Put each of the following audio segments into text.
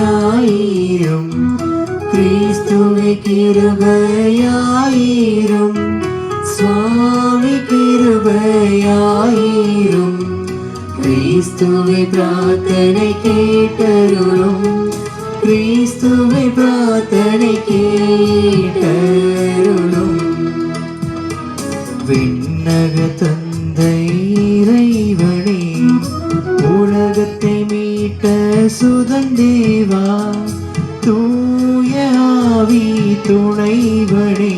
கிருபையாயிரும் கிறிஸ்துவே கிருபையாயிரும் சுவாமி கிருபையாயிரும் கிறிஸ்துவே பிரார்த்தனை கேட்டருளும் கிறிஸ்துவே பிரார்த்தனை கேட்டருளும் விண்ணக தந்தை இறைவனே உலகத்தை மீட்ட சுதந்தேவா தூய ஆவி துணைவனே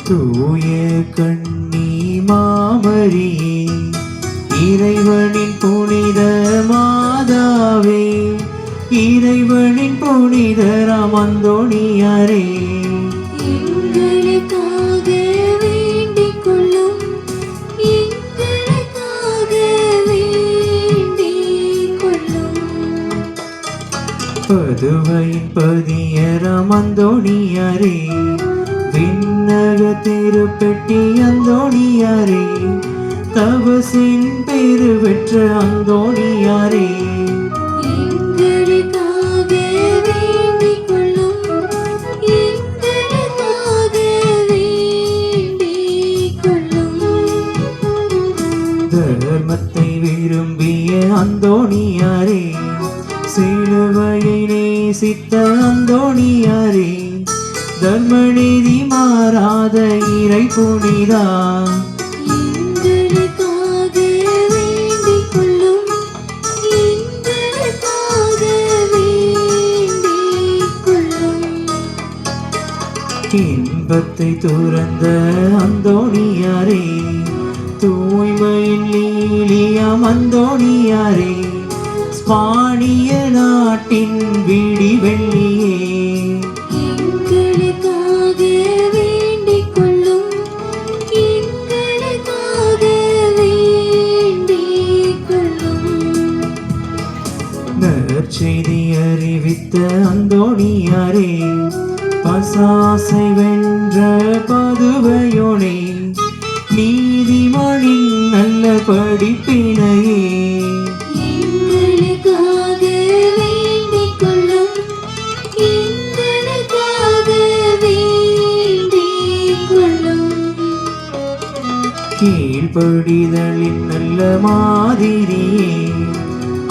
தூய கண்ணி மாமரியே இறைவனின் புனித மாதாவே இறைவனின் புனிதராம் அந்தோணியாரே எங்களுக்காக வேண்டிக் கொள்ளும் எங்களுக்காக வேண்டிக் கொள்ளும் பதுவையின் பதியராம் அந்தோணியாரே விண்ணக திருப்பெட்டி அந்தோணியாரே தவசின் பெரு பெற்ற அந்தோணியாரே எங்களுக்காக வேண்டிக் கொள்ளும் எங்களுக்காக வேண்டிக் கொள்ளும் தர்மத்தை விரும்பிய அந்தோணியாரே சிலுவையை நேசித்த அந்தோணியாரே தர்மநீதி மாறாத இறை புனிதா எங்களுக்காக வேண்டிக் கொள்ளும் எங்களுக்காக வேண்டிக் கொள்ளும் இன்பத்தை துறந்த அந்தோணியாரே தூய்மையின் லீலியாம் அந்தோணியாரே ஸ்பானிய நாட்டின் விடி வெள்ளியே எங்களுக்காக வேண்டிக் கொள்ளும் எங்களுக்காக வேண்டிக் கொள்ளும் நற்செய்தி அறிவித்த அந்தோணியாரே பசாசை வென்ற பதுவையோனே நீதிமணின் நல்ல படிப்பினையே எங்களுக்காக வேண்டிக் கொள்ளும் எங்களுக்காக வேண்டிக் கொள்ளும் கீழ்ப்படிதலின் நல்ல மாதிரியே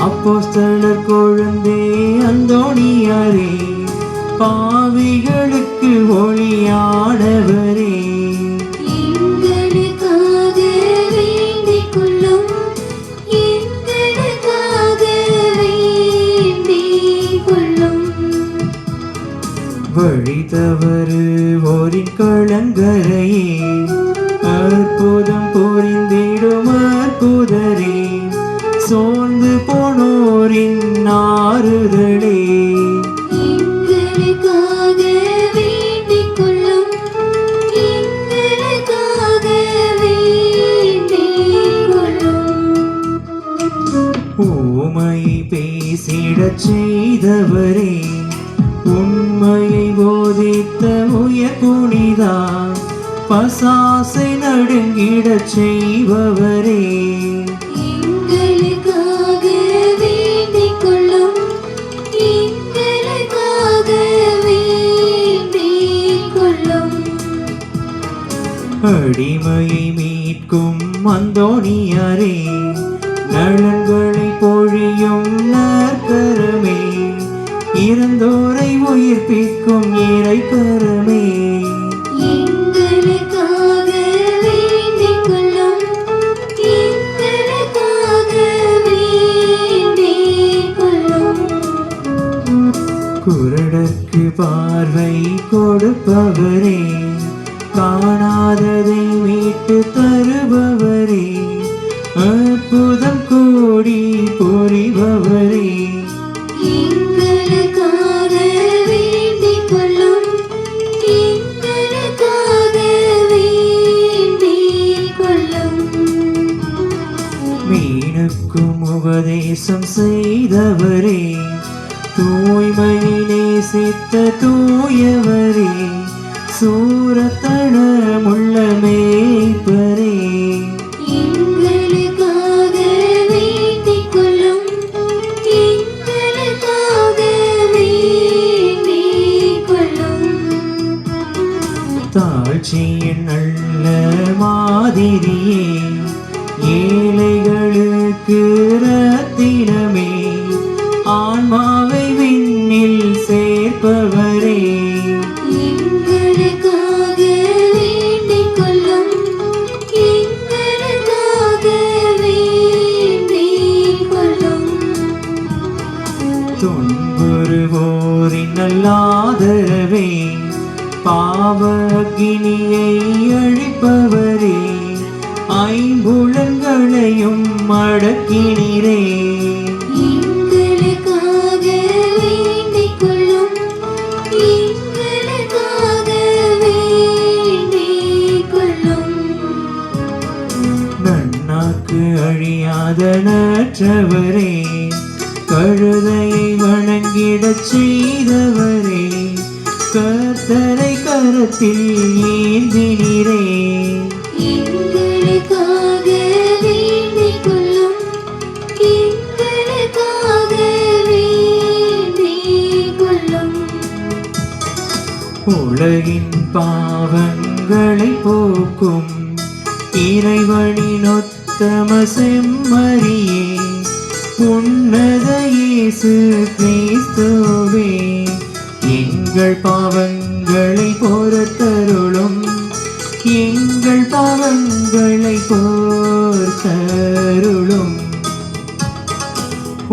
அப்போஸ்தலர் கொழுந்தே அந்தோணியாரே பாவிகளுக்கு ஒளியானவரே எங்களுக்காக வேண்டிக் கொள்ளும் எங்களுக்காக வேண்டிக் கொள்ளும் வழி தவறுவோரின் களங்கரையே அற்புதம் புரிந்திடும் அற்புதரே சோர்ந்து போனோரின் ஆறுதலே எங்களுக்காக வேண்டிக் கொள்ளும் எங்களுக்காக வேண்டிக் கொள்ளும் ஊமை பேசிடச் செய்தவரே உண்மையை போதித்த உயர் புனிதா பசாசை நடுங்கிடச் செய்பவரே எங்களுக்காக வேண்டிக் கொள்ளும் எங்களுக்காக வேண்டிக் கொள்ளும் அடிமையை மீட்கும் அந்தோணியாரே நலன்களை பொழியும் நற்கரமே இறந்தோரை உயிர்ப்பிக்கும் இறைக்கரமே எங்களுக்காக வேண்டிக் கொள்ளும் எங்களுக்காக வேண்டிக் கொள்ளும் குருடர்க்கு பார்வை கொடுப்பவரே காணாததை மீட்க மீட்டு தருபவரே, அற்புதம் கோடி புரிபவரே, எங்களுக்காக வேண்டிக் கொள்ளும், எங்களுக்காக வேண்டிக் கொள்ளும். மீனுக்கும் உபதேசம் செய்தவரே, தூய்மையை நேசித்த தூயவரே, சூரத்தனமுள்ள மேய்ப்பரே, எங்களுக்காக வேண்டிக் கொள்ளும், எங்களுக்காக வேண்டிக் கொள்ளும். தாழ்ச்சியின் நல்ல மாதிரியே, ஏழைகளுக்கு ரத்தினமே, ஆன்மாவை விண்ணில் சேர்ப்பவரே, எங்களுக்காக வேண்டிக் கொள்ளும், எங்களுக்காக வேண்டிக் கொள்ளும். துன்புறுவோரின் நல்லாதரவே, பாவகினியை அழிப்பவரே, ஐம்புலன்களையும் அடக்கினீரே, எங்களுக்காக வேண்டிக் கொள்ளும், எங்களுக்காக வேண்டிக் கொள்ளும். நன்னாக்கு அழியாத நற்றவரே, கழுதையை வணங்கிடச் செய்தவரே, கர்த்தரை கரத்தில் ஏந்தினீரே, எங்களுக்காக வேண்டிக் கொள்ளும், எங்களுக்காக வேண்டிக் கொள்ளும். உலகின் பாவங்களை போக்கும் இறைவனின் உத்தம செம்மறியே, உன்னத இயேசு கிறிஸ்துவே, எங்கள் பாவங்களை பொறுத்தருளும், எங்கள் பாவங்களை பொறுத்தருளும்.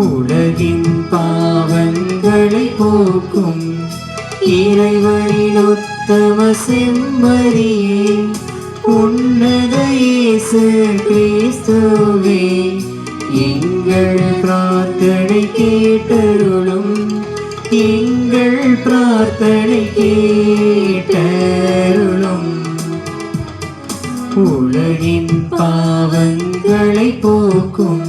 உலகின் பாவங்களை போக்கும் இறைவனின் உத்தம செம்மறியே, உன்னத இயேசு கிறிஸ்துவே, எங்கள் பிரார்த்தனை கேட்டருளும், எங்கள் பிரார்த்தனை கேட்டருளும். உலகின் பாவங்களை போக்கும்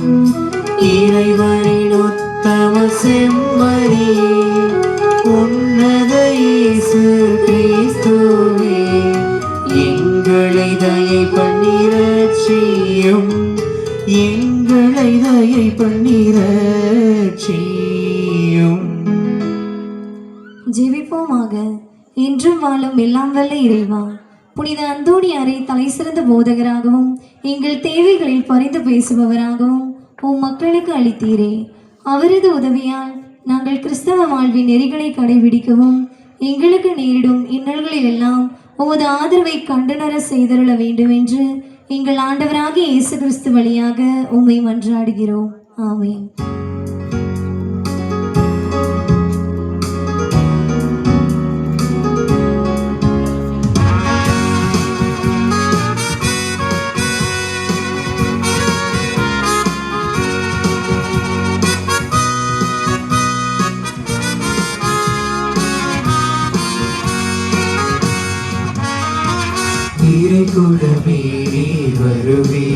இறைவனின் உத்தம செம்மறியே, உன்னத இயேசு கிறிஸ்துவே, எங்களை தயை பண்ணிரட்சியும், எங்களை தயை பண்ணிரட்சியும். ஜெபிப்போமாக. என்றும் வாழும் எல்லாம் வல்ல இறைவா, புனித அந்தோணியாரை தலை சிறந்த போதகராகவும் எங்கள் தேவைகளில் பரிந்து பேசுபவராகவும் உம் மக்களுக்கு அளித்தீரே. அவரது உதவியால் நாங்கள் கிறிஸ்தவ வாழ்வின் நெறிகளை கடைபிடிக்கவும் எங்களுக்கு நேரிடும் இன்னல்களில் எல்லாம் உமது ஆதரவை கண்டுணர செய்தருள வேண்டும் என்று எங்கள் ஆண்டவராகிய இயேசு கிறிஸ்து வழியாக உம்மை மன்றாடுகிறோம். ஆமென். இறை குடமே நீர் வருவே,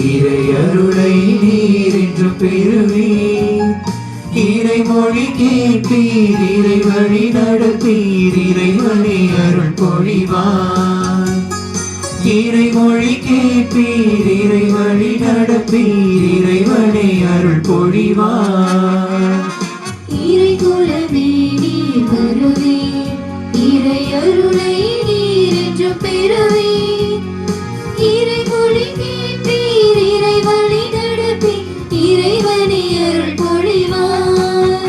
இறை அருளை நீர் என்று பெறுவீர், இறை மொழி கேட்பீர், இறை வழி நடப்பீர், இறைவனை அருள் பொழிவார். இறை மொழி கேட்பீர், இறை வழி நடப்பீர், இறைவனை அருள் பொழிவார். இறை குலமே நீர் வருவே, இறை அருளை நீர் என்று பெறுவே, இறை மொழி கேட்பீர், இறை வழி நடப்பீர், இறைவனை அருள் பொழிவார்.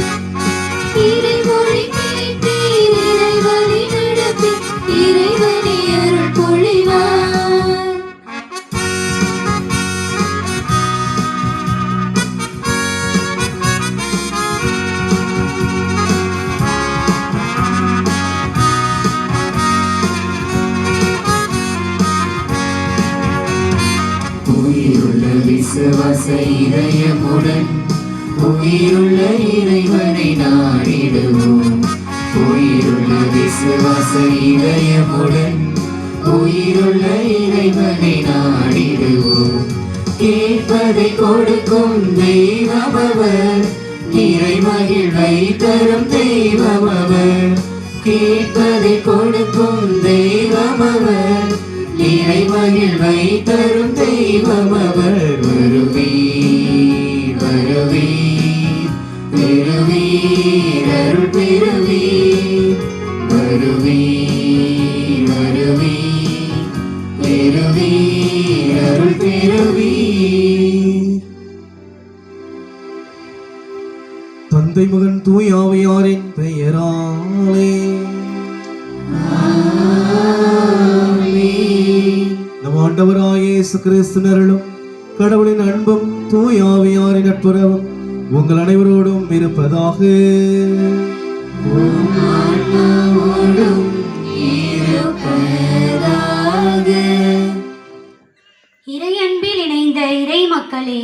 இறை மொழி கேட்பீர், இறை வழி நடப்பீர், இறைவனை அருள் பொழிவார். உயிருள்ள விசுவாச இதயமுடன் உயிருள்ள இறைவனை நாடிடுவோம். உயிருள்ள விசுவாச இதயமுடன் உயிருள்ள இறைவனை நாடிடுவோம். கேட்பதை கொடுக்கும் தெய்வம் அவர், இறை மகிழ்வை தரும் தெய்வம் அவர். கேட்பதை கொடுக்கும் தெய்வம் அவர், இறை மகிழ்வை தரும் தெய்வம் அவர். வருவீர் வருவீர் பெறுவீர் அருள் பெறுவீர். வருவீர் வருவீர் பெறுவீர் அருள் பெறுவீர். தந்தை மகன் தூய் ஆவியாரின் பெயராலே நம் ஆண்டவராகிய இயேசு கிறிஸ்துவின் அருளும் கடவுளின் அன்பும் தூய் ஆவியாரின் நட்புறவும் உங்கள் அனைவரோடும் இருப்பதாக. இறையன்பில் இணைந்த இறை மக்களே,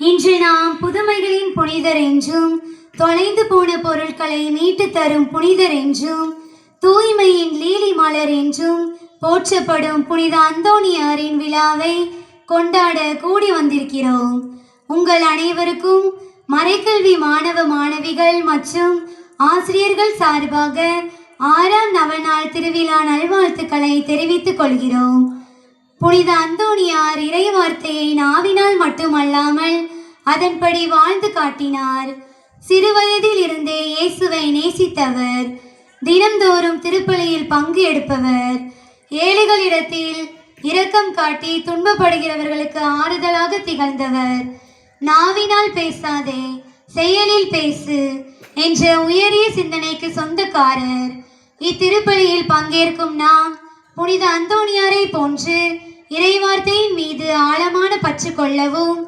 இன்று நாம் புதுமைகளின் புனிதர் என்றும் தொலைந்து போன பொருட்களை மீட்டு தரும் புனிதர் என்றும் தூய்மையின் லீலி மலர் என்றும் போற்றப்படும் புனித அந்தோணியாரின் விழாவை கொண்டாட கூடி வந்திருக்கிறோம். உங்கள் அனைவருக்கும் மறைக்கல்வி மாணவ மாணவிகள் மற்றும் ஆசிரியர்கள் சார்பாக 6ஆம் நவநாள் திருவிழா நல்வாழ்த்துக்களை தெரிவித்துக் கொள்கிறோம். புனித அந்தோணியார் இறை வார்த்தையை நாவினால் மட்டுமல்லாமல் அதன்படி வாழ்ந்து காட்டினார். சிறுவயதில் இருந்தே இயேசுவை நேசித்தவர், தினந்தோறும் திருப்பலியில் பங்கு எடுப்பவர், ஏழைகளிடத்தில் இரக்கம் காட்டி துன்பப்படுகிறவர்களுக்கு ஆறுதலாக திகழ்ந்தவர். நாவினால் பேசாதே, செயலில் பேசு என்ற உயரிய சிந்தனைக்கு சொந்தக்காரர். இத்திருப்பலியில் பங்கேற்கும் நாம் புனித அந்தோணியாரை போன்று இறைவார்த்தையின் மீது ஆழமான பற்று கொள்ளவும்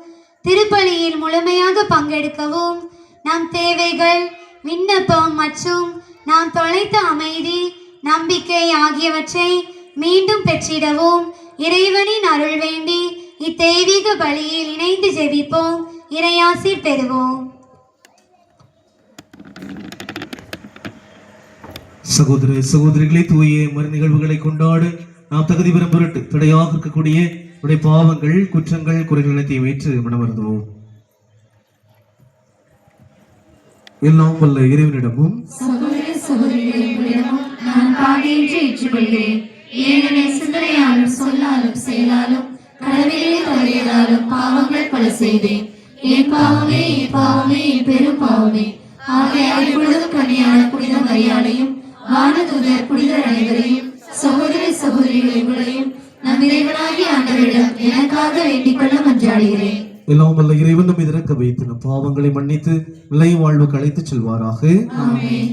திருப்பலியில் முழுமையாக பங்கெடுக்கவும் நம் தேவைகள், விண்ணப்பம் மற்றும் நாம் தொலைத்த அமைதி, நம்பிக்கை ஆகியவற்றை மீண்டும் பெற்றிடவும் இறைவனின் அருள் வேண்டி இத்தெய்வீக பலியில் இணைந்து ஜெபிப்போம். இறையாசீர் பெறுவோம். சகோதர சகோதரிகளை தூய மறு நிகழ்வுகளை கொண்டாட நாம் தகுதி பெறும் பொருட்டு தடையாக இருக்கக்கூடிய உடைய பாவங்கள், குற்றங்கள், குறைகள் அனைத்தையும் ஏற்று மனமருந்துவோம். எல்லாம் வல்ல இறைவனிடமும் நான் பாடியின்றி ஏற்றுக்கொள்கிறேன். ஏனெனில் சிந்தனையாலும் சொல்லாலும் செயலாலும் கடமையிலே தவறியதாலும் பாவங்கள் பல செய்தேன். என் பாவமே என் பாவமே என் பெரும் பாவமே. ஆகையால் இப்பொழுதும் கன்னியான புனித மரியாதையும் வானதூதர் புனிதர் அனைவரையும் சகோதரி சகோதரிகள் உங்களையும் நம் இறைவனாகிய ஆண்டவரிடம் எனக்காக வேண்டிக் கொள்ள மன்றாடுகிறேன். எல்லாம் வல்ல இறைவன் நம்மை இறக்க வைத்து நம் பாவங்களை மன்னித்து நிலை வாழ்வுக்கு அழைத்துச் செல்வாராக. ஆமென்.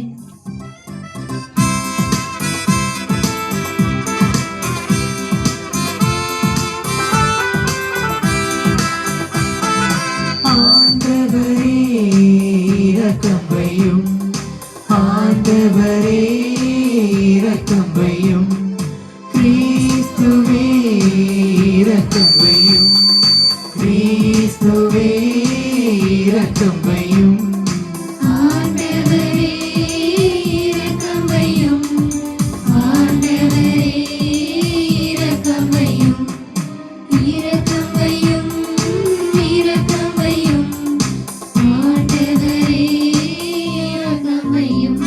ஆண்டவரே இரக்கம் வையும், ஆண்டவரே இரக்கம் வையும், கிறிஸ்துவே இரக்கம் வையும், கிறிஸ்துவே இரக்கம் வையும். ஆண்டவரே இரக்கம் வையும், ஆண்டவரே இரக்கம் வையும், இரக்கம் வையும், இரக்கம் வையும், ஆண்டவரே இரக்கம் வையும்.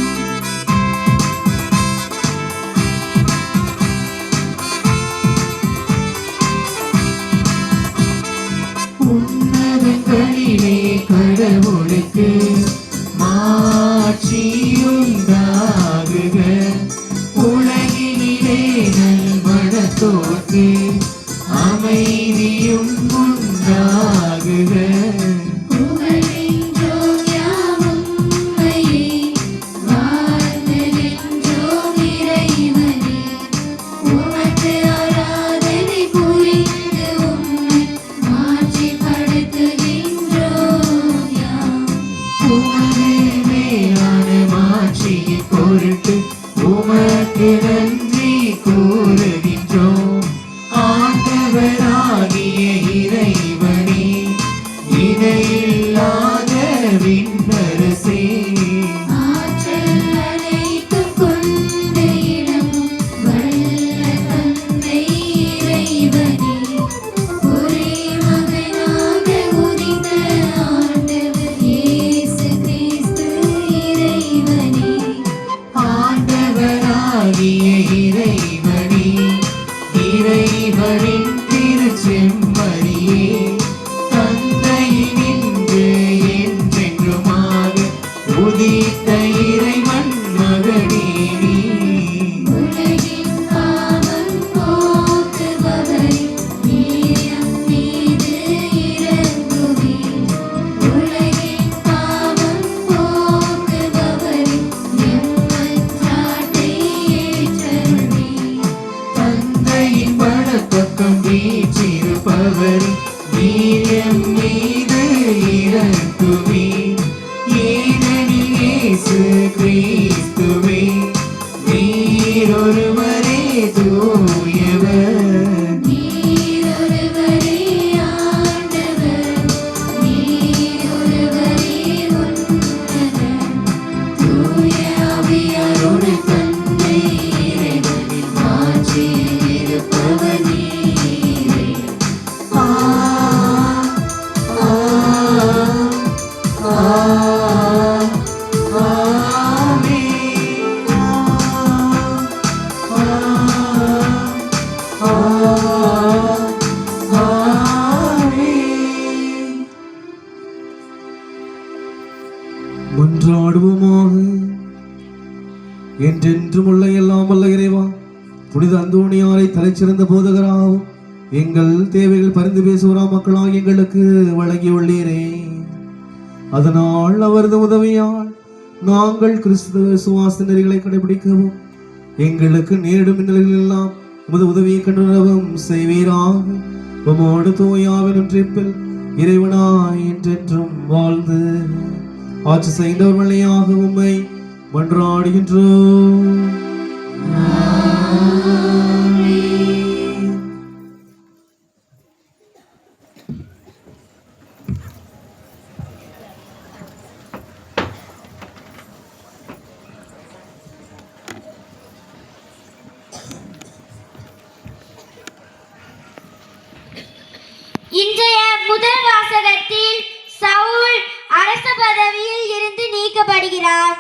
உன்னதங்களிலே கடவுளுக்கு மாட்சியுண்டாகுக, உலகினிலே நல்மனத்தோர்க்கு அமைதியும் உண்டாகுக. புகழென்றோம் யாவும் உம்மையே, வாழ்த்தென்றோம் இறைவனே. உமக்கு ஆராதனை புரிந்து உம்மை மாட்சிப்படுத்துகின்றோம் யாம். உமது மேலான மாட்சியின் பொருட்டு உமக்கு நன்றி கூறுகின்றோம். ஆண்டவராகிய இறைவனின் திருச்செம்மறியே தந்தையினின்று என்றென்றுமாக உதித்த இறைவன் மகனே நீ. உலகின் பாவம் போக்குபவரே, நீர் எம் மீது இரங்குவீர். உலகின் பாவம் போக்குபவரே, எம் மன்றாட்டை ஏற்றருளீர். தந்தையின் வலப்பக்கம் வீற்றிருப்பவர் நீர் எம் மீது இரங்குவீர். ஏனெனில் இயேசு கிறிஸ்துவே நீர் ஒருவரே தூயவர். நீர் ஒருவரே ஆண்டவர், நீர் ஒருவரே உன்னதர். தூய ஆவியாரோடு தந்தை இறைவனின் மாட்சியில் இருப்பவர் நீரே. ஆ, ஆ, ஆ, ஆமென். ஆ, ஆ, ஆமென். மன்றாடுவோமாக. என்றென்றும் உள்ள எல்லாம் வல்ல இறைவா, புனித அந்தோணியாரை தலைச்சிறந்த போதகராகவும் எங்கள் தேவைகள் பரிந்து பேசுவரா மக்களாக எங்களுக்கு வழங்கியுள்ளீரே. அதனால் அவரது உதவியால் நாங்கள் கிறிஸ்துவ விசுவாச நெறிகளை கடைபிடிக்கவும் எங்களுக்கு நேரிடும் நிலைகள் எல்லாம் உமது உதவியை கண்டுணரவும் செய்வீராக. உமோடு தூயாவின் ஒன்றிப்பில் இறைவனாய் என்றென்றும் வாழ்ந்து ஆட்சி செய்தவர் வழியாக உம்மை மன்றாடுகின்றோம். இன்றைய முதல் வாசகத்தில் சவுல் அரச பதவியில் இருந்து நீக்கப்படுகிறார்.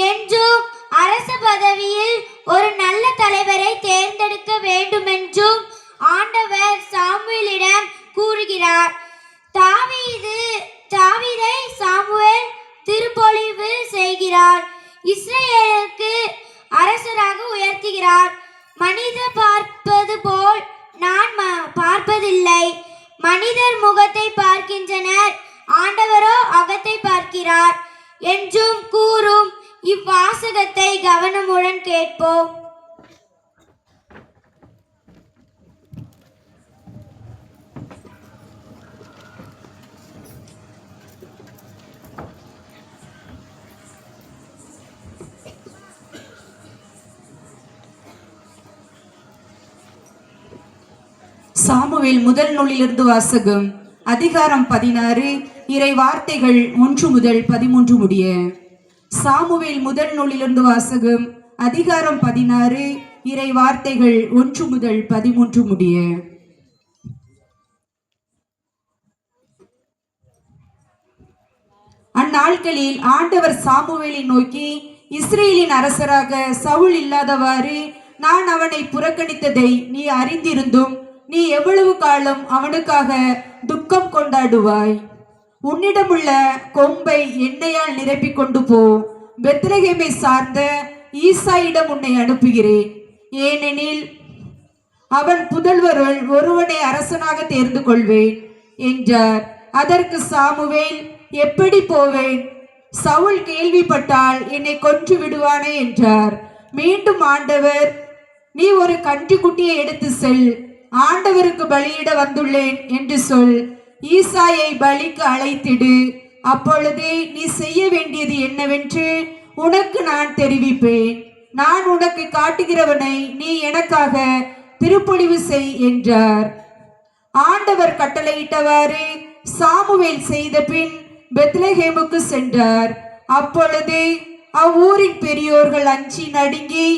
என்றும் அரச பதவியில் ஒரு நல்ல தலைவரை தேர்ந்தெடுக்க வேண்டுமென்றும் ஆண்டவர் சாமுவேலிடம் கூறுகிறார். தாவீதை சாமுவேல் திருப்பொழிவு செய்கிறார். இஸ்ரேலுக்கு அரசராக உயர்த்துகிறார். மனிதர் பார்ப்பது போல் நான் பார்ப்பதில்லை. மனிதர் முகத்தை பார்க்கின்றனர், ஆண்டவரோ அகத்தை பார்க்கிறார் என்றும் கூறும் இவ்வாசகத்தை கவனமுடன் கேட்போம். சாமுவேல் முதல் நூலிலிருந்து வாசகம். அதிகாரம் 16, இறை வார்த்தைகள் 1 முதல் 13 முடிய. சாமுவேல் முதல் நூலிலிருந்து வாசகம். அதிகாரம் 16, இறை வார்த்தைகள் 1 முதல் 13 முடிய. அந்நாட்களில் ஆண்டவர் சாமுவேலை நோக்கி, இஸ்ரேலின் அரசராக சவுல் இல்லாதவாறு நான் அவனை புறக்கணித்ததை நீ அறிந்திருந்தும் நீ எவ்வளவு காலம் அவனுக்காக துக்கம் கொண்டாடுவாய்? உன்னிடமுள்ள கொம்பை எண்ணெயால் நிரப்பிக் கொண்டு போ. பெத்லகேமை சார்ந்த ஈசாயிடம் உன்னை அனுப்புகிறேன். ஏனெனில் அவன் புதல்வருள் ஒருவனை அரசனாக தேர்ந்து கொள்வேன் என்றார். அதற்கு சாமுவேல், எப்படி போவேன்? சவுல் கேள்விப்பட்டால் என்னை கொன்று விடுவானே என்றார். மீண்டும் ஆண்டவர், நீ ஒரு கன்றுக்குட்டியை எடுத்து செல், ஆண்டவருக்கு பலியிட வந்துள்ளேன் என்று சொல். ஈசாயை பலிக்கு அழைத்திடு. அப்பொழுதே நீ செய்ய வேண்டியது என்னவென்று உனக்கு நான் தெரிவிப்பேன். நான் உனக்கு காட்டுகிறவனை நீ எனக்காக திருப்பொழிவு செய் என்றார். ஆண்டவர் கட்டளையிட்டவாறு சாமுவேல் செய்த பின் பெத்லகேமுக்கு சென்றார். அப்பொழுது அவ்வூரின் பெரியோர்கள் அஞ்சி நடுங்கி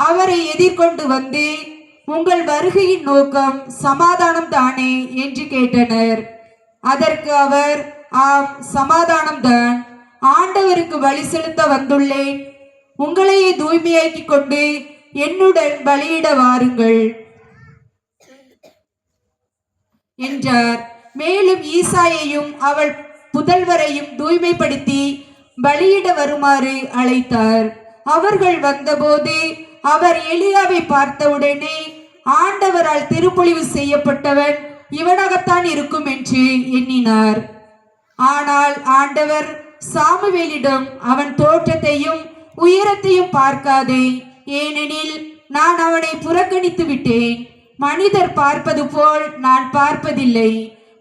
அவரை எதிர்கொண்டு வந்து, உங்கள் வருகையின் நோக்கம் சமாதானம் தானே என்று கேட்டனர். அதற்கு அவர், ஆம், சமாதானம்தான். ஆண்டவருக்கு பலி செலுத்த வந்துள்ளேன். உங்களையே தூய்மையாக்கி கொண்டு என்னுடன் பலியிட வாருங்கள். என்றார். மேலும் ஈசாயையும் அவள் புதல்வரையும் தூய்மைப்படுத்தி பலியிட வருமாறு அழைத்தார். அவர்கள் வந்தபோது அவர் எலியாவை பார்த்தவுடனே, ஆண்டவரால் திருப்பொழிவு செய்யப்பட்டவன் இவனாகத்தான் இருக்கும் என்று எண்ணினார். ஆனால் ஆண்டவர் சாமுவேலிடம், அவன் தோற்றத்தையும் உயரத்தையும் பார்க்காதே, ஏனெனில் நான் அவனை புறக்கணித்து விட்டேன். மனிதர் பார்ப்பது போல் நான் பார்ப்பதில்லை.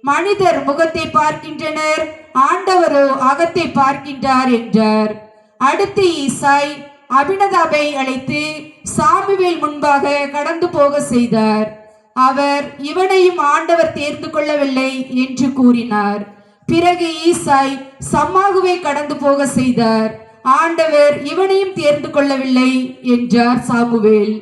மனிதர் முகத்தை பார்க்கின்றனர், ஆண்டவரோ அகத்தை பார்க்கின்றார் என்றார். அடுத்து ஈசாய் அபினதாபை அழைத்து சாமுவேல் முன்பாக கடந்து போக செய்தார். அவர், இவனையும் ஆண்டவர் தேர்ந்து கொள்ளவில்லை என்று கூறினார். பிறகு ஈசாய் சம்மாகுவை கடந்து போக செய்தார். ஆண்டவர் இவனையும் தேர்ந்து கொள்ளவில்லை என்றார் சாமுவேல்.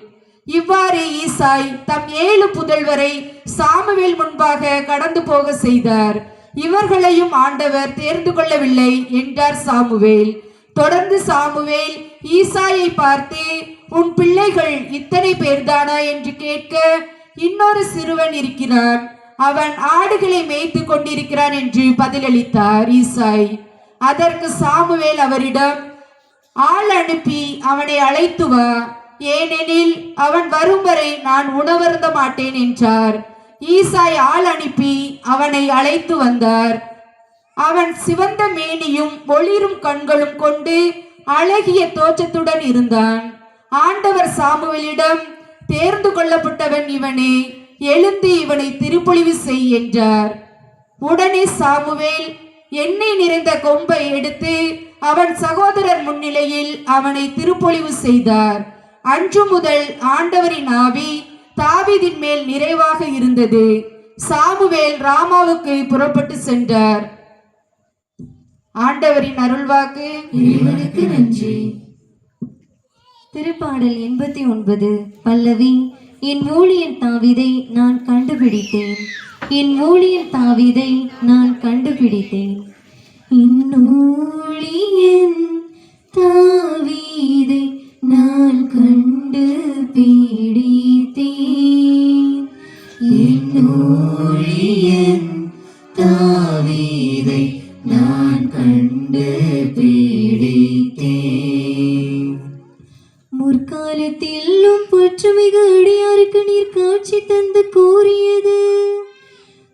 இவ்வாறு ஈசாய் தம் 7 புதல்வரை சாமுவேல் முன்பாக கடந்து போக செய்தார். இவர்களையும் ஆண்டவர் தேர்ந்து கொள்ளவில்லை என்றார் சாமுவேல். தொடர்ந்து சாமுவேல் ஈசாயை பார்த்து, உன் பிள்ளைகள் இத்தனை பேர்தானா என்று கேட்க, இன்னொரு சிறுவன் இருக்கிறான், அவன் ஆடுகளை மேய்த்து கொண்டிருக்கிறான் என்று பதிலளித்தார் ஈசாய். அதற்கு சாமுவேல் அவரிடம், ஆள் அனுப்பி அவனை அழைத்து வா, ஏனெனில் அவன் வரும் வரை நான் உணவருந்த மாட்டேன் என்றார். ஈசாய் ஆள் அனுப்பி அவனை அழைத்து வந்தார். அவன் சிவந்த மேனியும் ஒளிரும் கண்களும் கொண்டு அழகிய தோற்றத்துடன் இருந்தான். ஆண்டவர் சாமுவேலிடம், தேர்ந்து கொள்ளப்பட்டவன் இவனே, எழுந்து இவனை திருப்பொழிவு செய் என்றார். உடனே சாமுவேல் எண்ணெய் நிறைந்த கொம்பை எடுத்து அவன் சகோதரர் முன்னிலையில் அவனை திருப்பொழிவு செய்தார். அன்று முதல் ஆண்டவரின் ஆவி தாவீதின் மேல் நிறைவாக இருந்தது. சாமுவேல் ராமாவுக்கு புறப்பட்டு சென்றார். ஆண்டவரின் அருள்வாக்கு. இறைவனுக்கு நன்றி. திருப்பாடல் 89 பல்லவி. என் ஊழியன் தாவீதை நான் கண்டுபிடித்தேன், என் ஊழியன் தாவீதை நான் கண்டுபிடித்தேன். என் ஊழியன் தாவீதை நான் கண்டுபிடித்தேன், என் ஊழியன் தாவீதை நான் கண்டுபிடித்தேன். முற்காலத்திலும் பற்றுமிக அடியாருக்கு நீர் காட்சி தந்து கூறியது,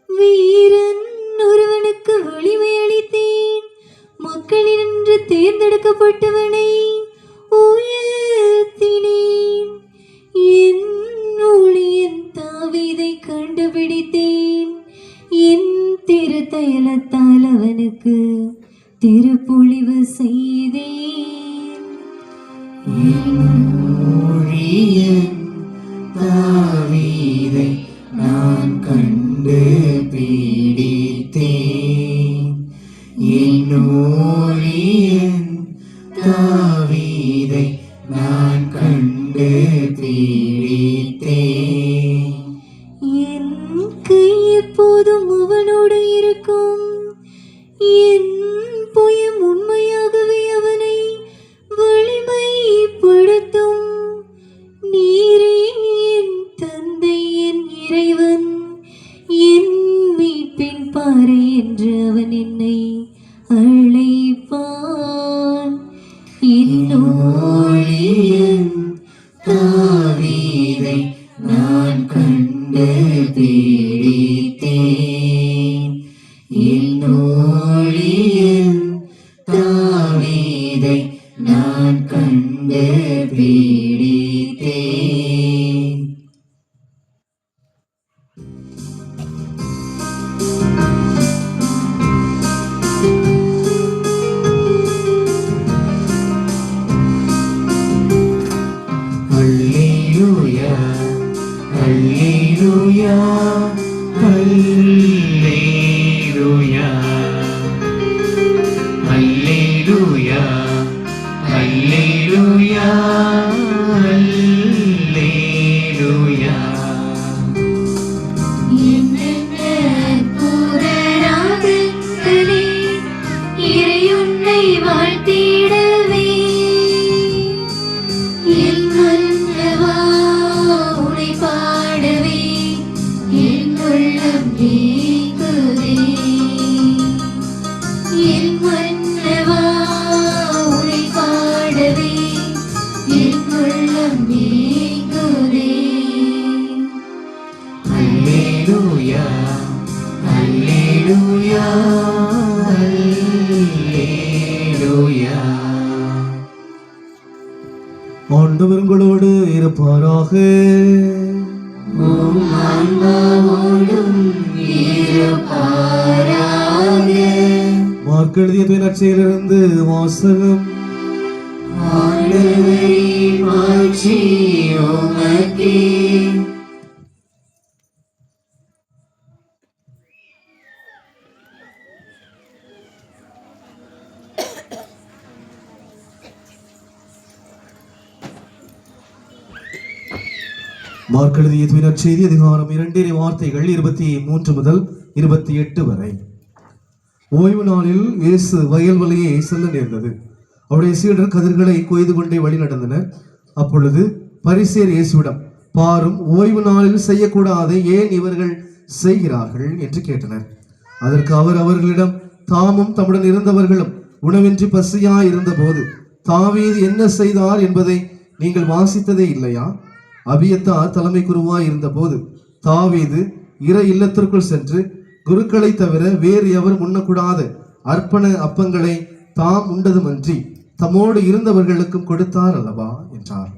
வீரன் ஒருவனுக்கு வலிமை அளித்தேன், மக்களினின்று தேர்ந்தெடுக்கப்பட்டவனை உயர்த்தினேன். என் ஊழியன் தாவீதை கண்டுபிடித்தேன், என் திருத்தயலத்தால் அவனுக்கு திருப்பொழிவு செய்தேன். ஊழியன் தாவீதை நான் கண்டுபிடித்தேன், என் ஊழியன் தாவீதை நான் கண்டுபிடித்தேன். என் கை எப்போதும் அவனோடு இருக்கும், என் புயம் உண்மையாகவே அவனை வலிமைப்படுத்தும். நீரே என் தந்தை, என் இறைவன், என் மீட்பின் பாறை என்று அவன் என்னை அழைப்பான். ஊழியன் தாவீதை நான் கண்டுபிடித்தேன், என் ஊழியன் தாவீதை நான் கண்டுபிடித்தேன். Hallelujah, Hallelujah, Hallelujah, Hallelujah, Hallelujah, Hallelujah. புறராகங்களே, இறையுன்னை வாழ்த்திடவே, என் மன்னவா உனை பாடவே, என் உள்ளம் உள்ளம் ஏங்குதே என் மன்னவா உனை பாடவே என் உள்ளம் ஏங்குதே அல்லேலூயா அல்லேலூயா அல்லேலூயா. ஆண்டவர் உங்களோடு இருப்பாராக. உம் ஆன்மாவோடும் இருப்பாராக. மார்க் எழுதிய நற்செய்தியிலிருந்து வாசகம். ஆண்டவரே மாட்சி உமக்கே. மார்க் எழுதிய நற்செய்தி அதிகாரம் 2 வார்த்தைகள் 23 முதல் 28 வரை. ஓய்வு நாளில் இயேசு வயல் வழியே செல்ல நேர்ந்தது. அவருடைய சீடர் கதிர்களை கொய்து கொண்டே வழி நடந்தனர். அப்பொழுது பரிசேயர் இயேசுவிடம், பாரும், ஓய்வு நாளில் செய்யக்கூடாது, ஏன் இவர்கள் செய்கிறார்கள் என்று கேட்டனர். அதற்கு அவர் அவர்களிடம், தாமும் தம்முடன் இருந்தவர்களும் உணவின்றி பசியாய் இருந்தபோது தாவீது என்ன செய்தார் என்பதை நீங்கள் வாசித்ததே இல்லையா? அபியத்தார் தலைமை குருவாய் இருந்தபோது தாவீது இறை இல்லத்திற்குள் சென்று குருக்களை தவிர வேறு எவரும் உண்ணக்கூடாத அர்ப்பண அப்பங்களை தாம் உண்டதுமன்றி தம்மோடு இருந்தவர்களுக்கும் கொடுத்தார் அல்லவா என்றார்.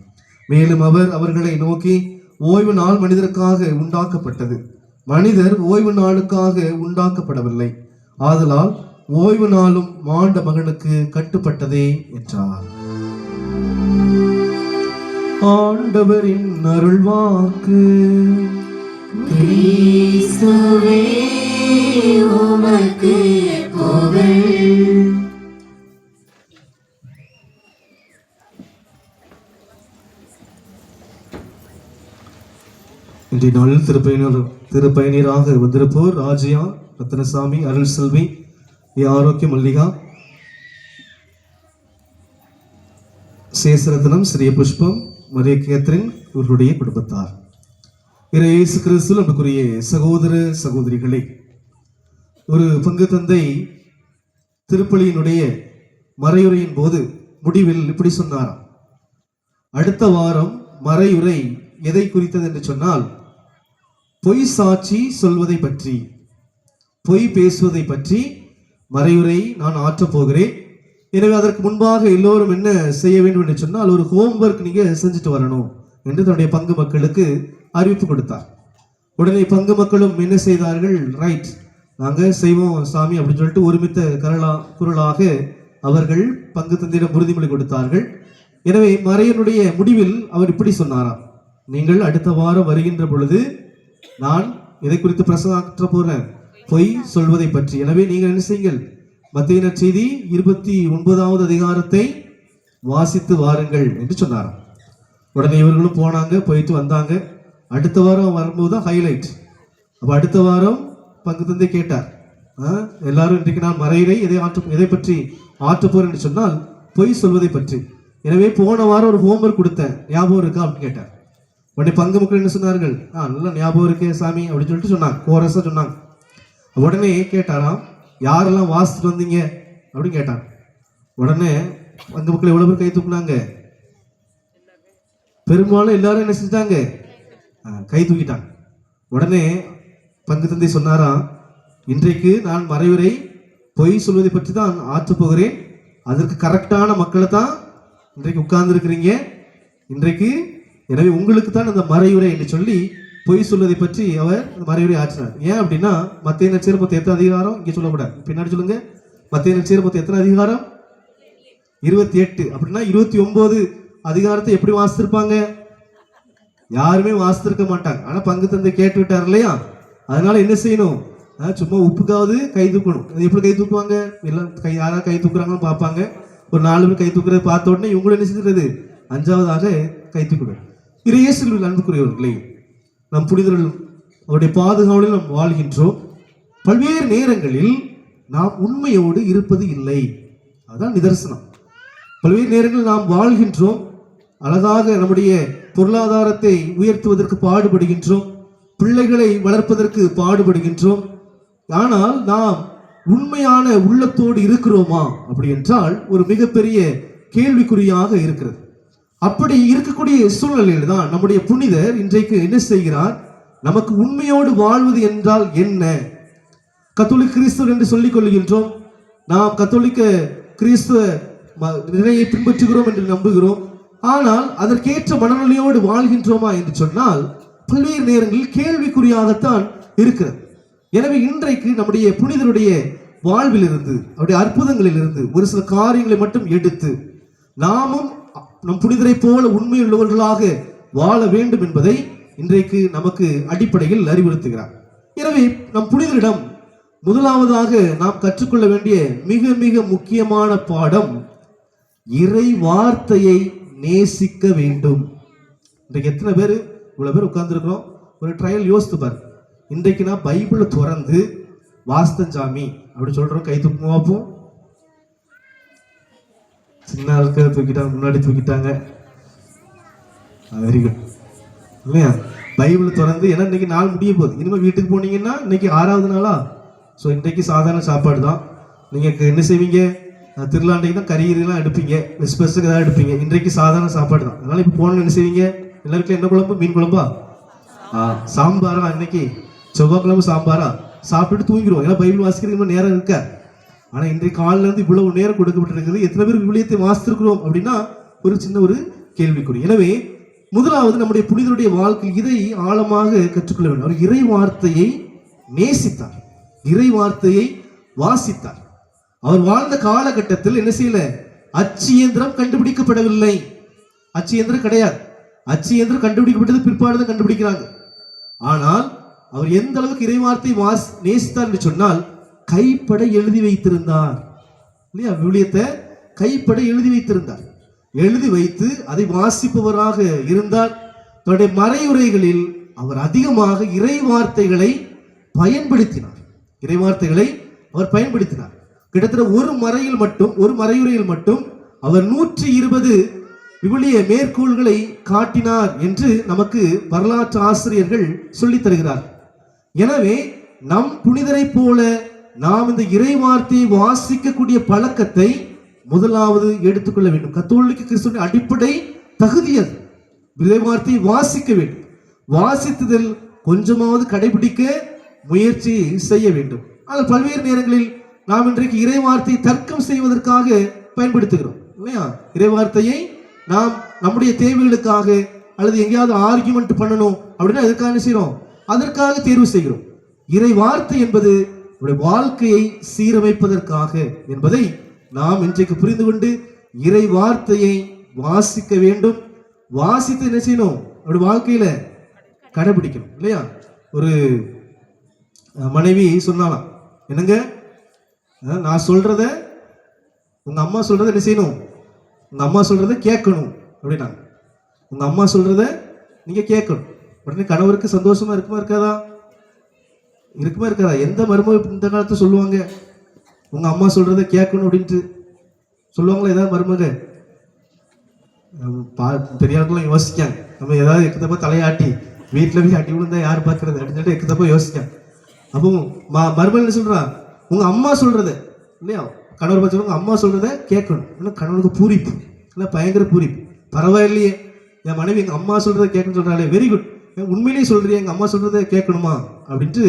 மேலும் அவர் அவர்களை நோக்கி, ஓய்வு நாள் மனிதருக்காக உண்டாக்கப்பட்டது, மனிதர் ஓய்வு நாளுக்காக உண்டாக்கப்படவில்லை. ஆதலால் ஓய்வு நாளும் மாண்ட மகனுக்கு கட்டுப்பட்டதே என்றார். ஆண்டவரின் அருள்வாக்கு. கிறிஸ்துவே உமக்கு புகழ். இன்றைய நாளில் திருப்பயணியராக வந்திருப்போர் ராஜியா, ரத்னசாமி, அருள் செல்வி, ஆரோக்கிய மல்லிகா, சேசரத்னம், ஸ்ரீ புஷ்பம், மரிய கேத்ரின் இவர்களுடைய குடும்பத்தார். இயேசு கிறிஸ்து அன்புக்குரிய சகோதர சகோதரிகளே, ஒரு பங்கு தந்தை திருப்பலியினுடைய மறையுரையின் போது முடிவில் இப்படி சொன்னாராம். அடுத்த வாரம் மறையுரை எதை குறித்தது என்று சொன்னால், பொய் சாட்சி சொல்வதை பற்றி, பொய் பேசுவதை பற்றி மறையுரை நான் ஆற்றப் போகிறேன். எனவே அதற்கு முன்பாக எல்லோரும் என்ன செய்ய வேண்டும் என்று சொன்னால், ஒரு ஹோம்ஒர்க் நீங்க செஞ்சுட்டு வரணும் என்று தன்னுடைய பங்கு மக்களுக்கு அறிவிப்பு கொடுத்தார். உடனே பங்கு மக்களும் என்ன செய்தார்கள்? ரைட், நாங்கள் செய்வோம் சாமி அப்படின்னு சொல்லிட்டு ஒருமித்த குரலாக அவர்கள் பங்கு தந்தையிடம் உறுதிமொழி கொடுத்தார்கள். எனவே மறையனுடைய முடிவில் அவர் இப்படி சொன்னாராம், நீங்கள் அடுத்த வாரம் வருகின்ற பொழுது நான் எதை குறித்து பிரசங்காற்ற போறேன்? பொய் சொல்வதை பற்றி. எனவே நீங்கள் என்ன செய்யுங்கள்? மத்தேயு நற்செய்தி 29வது அதிகாரத்தை வாசித்து வாருங்கள் என்று சொன்னாராம். உடனே இவர்களும் போனாங்க, போயிட்டு வந்தாங்க. அடுத்த வாரம் வரும்போது தான் ஹைலைட். அப்போ அடுத்த வாரம் பங்கு தந்தை கேட்டார், எல்லாரும் இன்றைக்கு நான் மறையிறை எதை பற்றி ஆற்றப்போறேன் என்று சொன்னால் பொய் சொல்வதை பற்றி. எனவே போன வாரம் ஒரு ஹோம்ஒர்க் கொடுத்தேன், ஞாபகம் இருக்கா அப்படின்னு கேட்டார். உடனே பங்கு மக்கள் என்ன சொன்னார்கள்? நல்லா ஞாபகம் இருக்கே சாமி அப்படின்னு சொல்லிட்டு சொன்னாங்க, கோரஸா சொன்னாங்க. உடனே கேட்டாராம், யாரெல்லாம் வாசித்துட்டு வந்தீங்க அப்படின்னு கேட்டாங்க. உடனே பங்கு மக்கள் எவ்வளவு பேர் கை தூக்குனாங்க? பெரும்பாலும் எல்லாரும் என்ன செஞ்சாங்க? கை தூக்கிட்டாங்க. உடனே பங்கு தந்தை சொன்னாராம், இன்றைக்கு நான் மறைவுரை பொய் சொல்வதை பற்றி தான் ஆற்றப் போகிறேன். அதற்கு கரெக்டான மக்களை தான் இன்றைக்கு உட்கார்ந்து இருக்கிறீங்க இன்றைக்கு. எனவே உங்களுக்கு தான் அந்த மறையுரை என்று சொல்லி பொய் சொல்வதை பற்றி அவர் மறையுரை ஆற்றினார். ஏன் அப்படின்னா, மத்தேயு நற்செய்தி மொத்தம் எத்தனை அதிகாரம் இங்கே சொல்லக்கூடாது, பின்னாடி சொல்லுங்க. மத்தேயு நற்செய்தி மொத்தம் எத்தனை அதிகாரம்? 28. அப்படின்னா 29 அதிகாரத்தை எப்படி வாசித்திருப்பாங்க? யாருமே வாசித்திருக்க மாட்டாங்க. ஆனா பங்கு தந்தை கேட்டு விட்டார் இல்லையா? அதனால என்ன செய்யணும்? சும்மா உப்புக்காவது கை தூக்கணும். எப்படி கை தூக்குவாங்க? எல்லாம் யாராவது கை தூக்குறாங்கன்னு பார்ப்பாங்க. ஒரு 4 பேர் கை தூக்குறது பார்த்த உடனே இவங்களும் என்ன செஞ்சுறது? 5வதாக கை தூக்கணும். இயேசுவில் அன்புக்குரியவர்களே, நம் புனிதர்கள் அவருடைய பாதுகாவலில் நாம் வாழ்கின்றோம். பல்வேறு நேரங்களில் நாம் உண்மையோடு இருப்பது இல்லை. அதுதான் நிதர்சனம். பல்வேறு நேரங்களில் நாம் வாழ்கின்றோம், அழகாக நம்முடைய பொருளாதாரத்தை உயர்த்துவதற்கு பாடுபடுகின்றோம், பிள்ளைகளை வளர்ப்பதற்கு பாடுபடுகின்றோம். ஆனால் நாம் உண்மையான உள்ளத்தோடு இருக்கிறோமா அப்படி என்றால் ஒரு மிகப்பெரிய கேள்விக்குறியாக இருக்கிறது. அப்படி இருக்கக்கூடிய சூழ்நிலையில் தான் நம்முடைய புனிதர் இன்றைக்கு என்ன செய்கிறார்? நமக்கு உண்மையோடு வாழ்வது என்றால் என்ன? கத்தோலிக்க கிறிஸ்தவர் என்று சொல்லிக் கொள்கின்றோம். நாம் கத்தோலிக்க கிறிஸ்துவ நிலையை பின்பற்றுகிறோம் என்று நம்புகிறோம். ஆனால் அதற்கேற்ற மனநிலையோடு வாழ்கின்றோமா என்று சொன்னால் பல்வேறு நேரங்களில் கேள்விக்குறியாகத்தான் இருக்கிறது. எனவே இன்றைக்கு நம்முடைய புனிதருடைய வாழ்விலிருந்து அவருடைய அற்புதங்களிலிருந்து ஒரு சில காரியங்களை மட்டும் எடுத்து நாமும் நம் புனிதரை போல உண்மையுள்ளவர்களாக வாழ வேண்டும் என்பதை இன்றைக்கு நமக்கு அடிப்படையில் அறிவுறுத்துகிறார். எனவே நம் புனிதரிடம் முதலாவதாக நாம் கற்றுக்கொள்ள வேண்டிய மிக மிக முக்கியமான பாடம் இறை வார்த்தையை நேசிக்க வேண்டும். இன்றைக்கு எத்தனை பேர் இவ்வளவு பேர் உட்கார்ந்துருக்கிறோம்? ஒரு ட்ரையல் யோசித்து பாரு. இன்றைக்கு நான் பைபிளை திறந்து வாஸ்தஞ்சாமி அப்படி சொல்றோம், கை தூக்குமா பார்ப்போம். சின்ன ஆட்கள் தூக்கிட்டாங்க, முன்னாடி தூக்கிட்டாங்க. வெரி குட் இல்லையா? பைபிள் திறந்து, ஏன்னா இன்னைக்கு நாள் முடிய போகுது. இனிமேல் வீட்டுக்கு போனீங்கன்னா இன்னைக்கு 6வது நாளா. ஸோ இன்றைக்கு சாதாரண சாப்பாடு தான். நீங்கள் என்ன செய்வீங்க? திருவிழாண்டைக்கு தான் கறியெல்லாம் எடுப்பீங்க, ஸ்பெஷலுக்கு தான் எடுப்பீங்க. இன்றைக்கு சாதாரண சாப்பாடு தான். அதனால இப்போ போகணும்னு என்ன செய்வீங்க? எல்லாருக்கும் என்ன குழம்பு? மீன் குழம்பா? சாம்பாரா? இன்னைக்கு செவ்வாய்க்கிழமை சாம்பாரா? சாப்பிட்டுட்டு தூங்கிடுவோம். ஏன்னா பைபிள் வாசிக்கிறது இன்னும் நேரம் இருக்க. ஆனால் இன்றைக்கு காலில இருந்து இவ்வளவு நேரம் கொடுக்கப்பட்டிருக்கிறது. எத்தனை பேர் விவிலியத்தை வாசித்திருக்கிறோம் அப்படின்னா ஒரு சின்ன ஒரு கேள்விக்குறி. எனவே முதலாவது நம்முடைய புனிதருடைய வாழ்க்கை இதை ஆழமாக கற்றுக்கொள்ள வேண்டும். அவர் இறை வார்த்தையை நேசித்தார், இறை வார்த்தையை வாசித்தார். அவர் வாழ்ந்த காலகட்டத்தில் என்ன செய்யல? அச்சு இயந்திரம் கண்டுபிடிக்கப்படவில்லை. அச்சு இயந்திரம் கிடையாது. அச்சு இயந்திரம் கண்டுபிடிக்கப்பட்டது பிற்பாடு கண்டுபிடிக்கிறாங்க. ஆனால் அவர் எந்த அளவுக்கு இறை வார்த்தையை நேசித்தார் என்று சொன்னால் கைப்பட எழுதி வைத்திருந்தார் இல்லையா? விவிலியத்தை கைப்பட எழுதி வைத்திருந்தார். எழுதி வைத்து அதை வாசிப்பவராக இருந்தார். தன்னுடைய மறையுரைகளில் அவர் அதிகமாக இறை வார்த்தைகளை பயன்படுத்தினார். இறை வார்த்தைகளை அவர் பயன்படுத்தினார். கிட்டத்தட்ட ஒரு மறையுரையில் மட்டும் அவர் 120 விவிலிய மேற்கோள்களை காட்டினார் என்று நமக்கு வரலாற்று ஆசிரியர்கள் சொல்லித் தருகிறார். எனவே நம் புனிதரை போல நாம் இந்த இறை வார்த்தையை வாசிக்கக்கூடிய பழக்கத்தை முதலாவது எடுத்துக்கொள்ள வேண்டும். கத்தோலிக்க கிறிஸ்துவின் அடிப்படை தகுதி அது. இறை வார்த்தையை வாசிக்க வேண்டும். வாசித்ததில் கொஞ்சமாவது கடைபிடிக்க முயற்சி செய்ய வேண்டும். ஆனால் பல்வேறு நேரங்களில் நாம் இன்றைக்கு இறை வார்த்தையை தர்க்கம் செய்வதற்காக பயன்படுத்துகிறோம் இல்லையா? இறை வார்த்தையை நாம் நம்முடைய தேவைகளுக்காக அல்லது எங்கேயாவது ஆர்கியூமெண்ட் பண்ணணும் அப்படின்னா எதற்காக செய்கிறோம்? அதற்காக தேர்வு செய்கிறோம். இறை வார்த்தை என்பது வாழ்க்கையை சீரமைப்பதற்காக என்பதை நாம் இன்றைக்கு புரிந்து கொண்டு இறை வார்த்தையை வாசிக்க வேண்டும். வாசித்து என்ன செய்யணும்? அவருடைய வாழ்க்கையில கடைபிடிக்கணும் இல்லையா? ஒரு மனைவி சொன்னாலாம், என்னங்க நான் சொல்றத உங்க அம்மா சொல்றத என்ன செய்யணும்? உங்க அம்மா சொல்றத கேட்கணும் அப்படின்னா. உங்க அம்மா சொல்றத நீங்க கேட்கணும். உடனே கணவருக்கு சந்தோஷமா இருக்குமா இருக்காதா? இருக்குமா இருக்காதா? எந்த மருமக இந்த காலத்துல சொல்லுவாங்க உங்க அம்மா சொல்றத கேட்கணும் அப்படின்ட்டு சொல்லுவாங்களா? ஏதாவது மருமக பெரியார்கள்லாம் யோசிக்காங்க. நம்ம ஏதாவது எக்கத்தப்ப தலையாட்டி வீட்டில் போய் அடி விழுந்தா யார் பார்க்கறது அப்படின்னு சொல்லிட்டு எக்கத்தப்ப யோசிக்காங்க. அப்போ மருமகள் என்ன சொல்றா? உங்க அம்மா சொல்றத இல்லையா? கணவர் பார்த்து உங்க அம்மா சொல்றத கேட்கணும். ஏன்னா கணவனுக்கு பூரிப்பு இல்லை, பயங்கர பூரிப்பு. பரவாயில்லையே, என் மனைவி எங்க அம்மா சொல்றத கேட்கணும்னு சொல்றாளே, வெரி குட். உண்மையிலேயே சொல்றியா எங்க அம்மா சொல்றத கேட்கணுமா அப்படின்ட்டு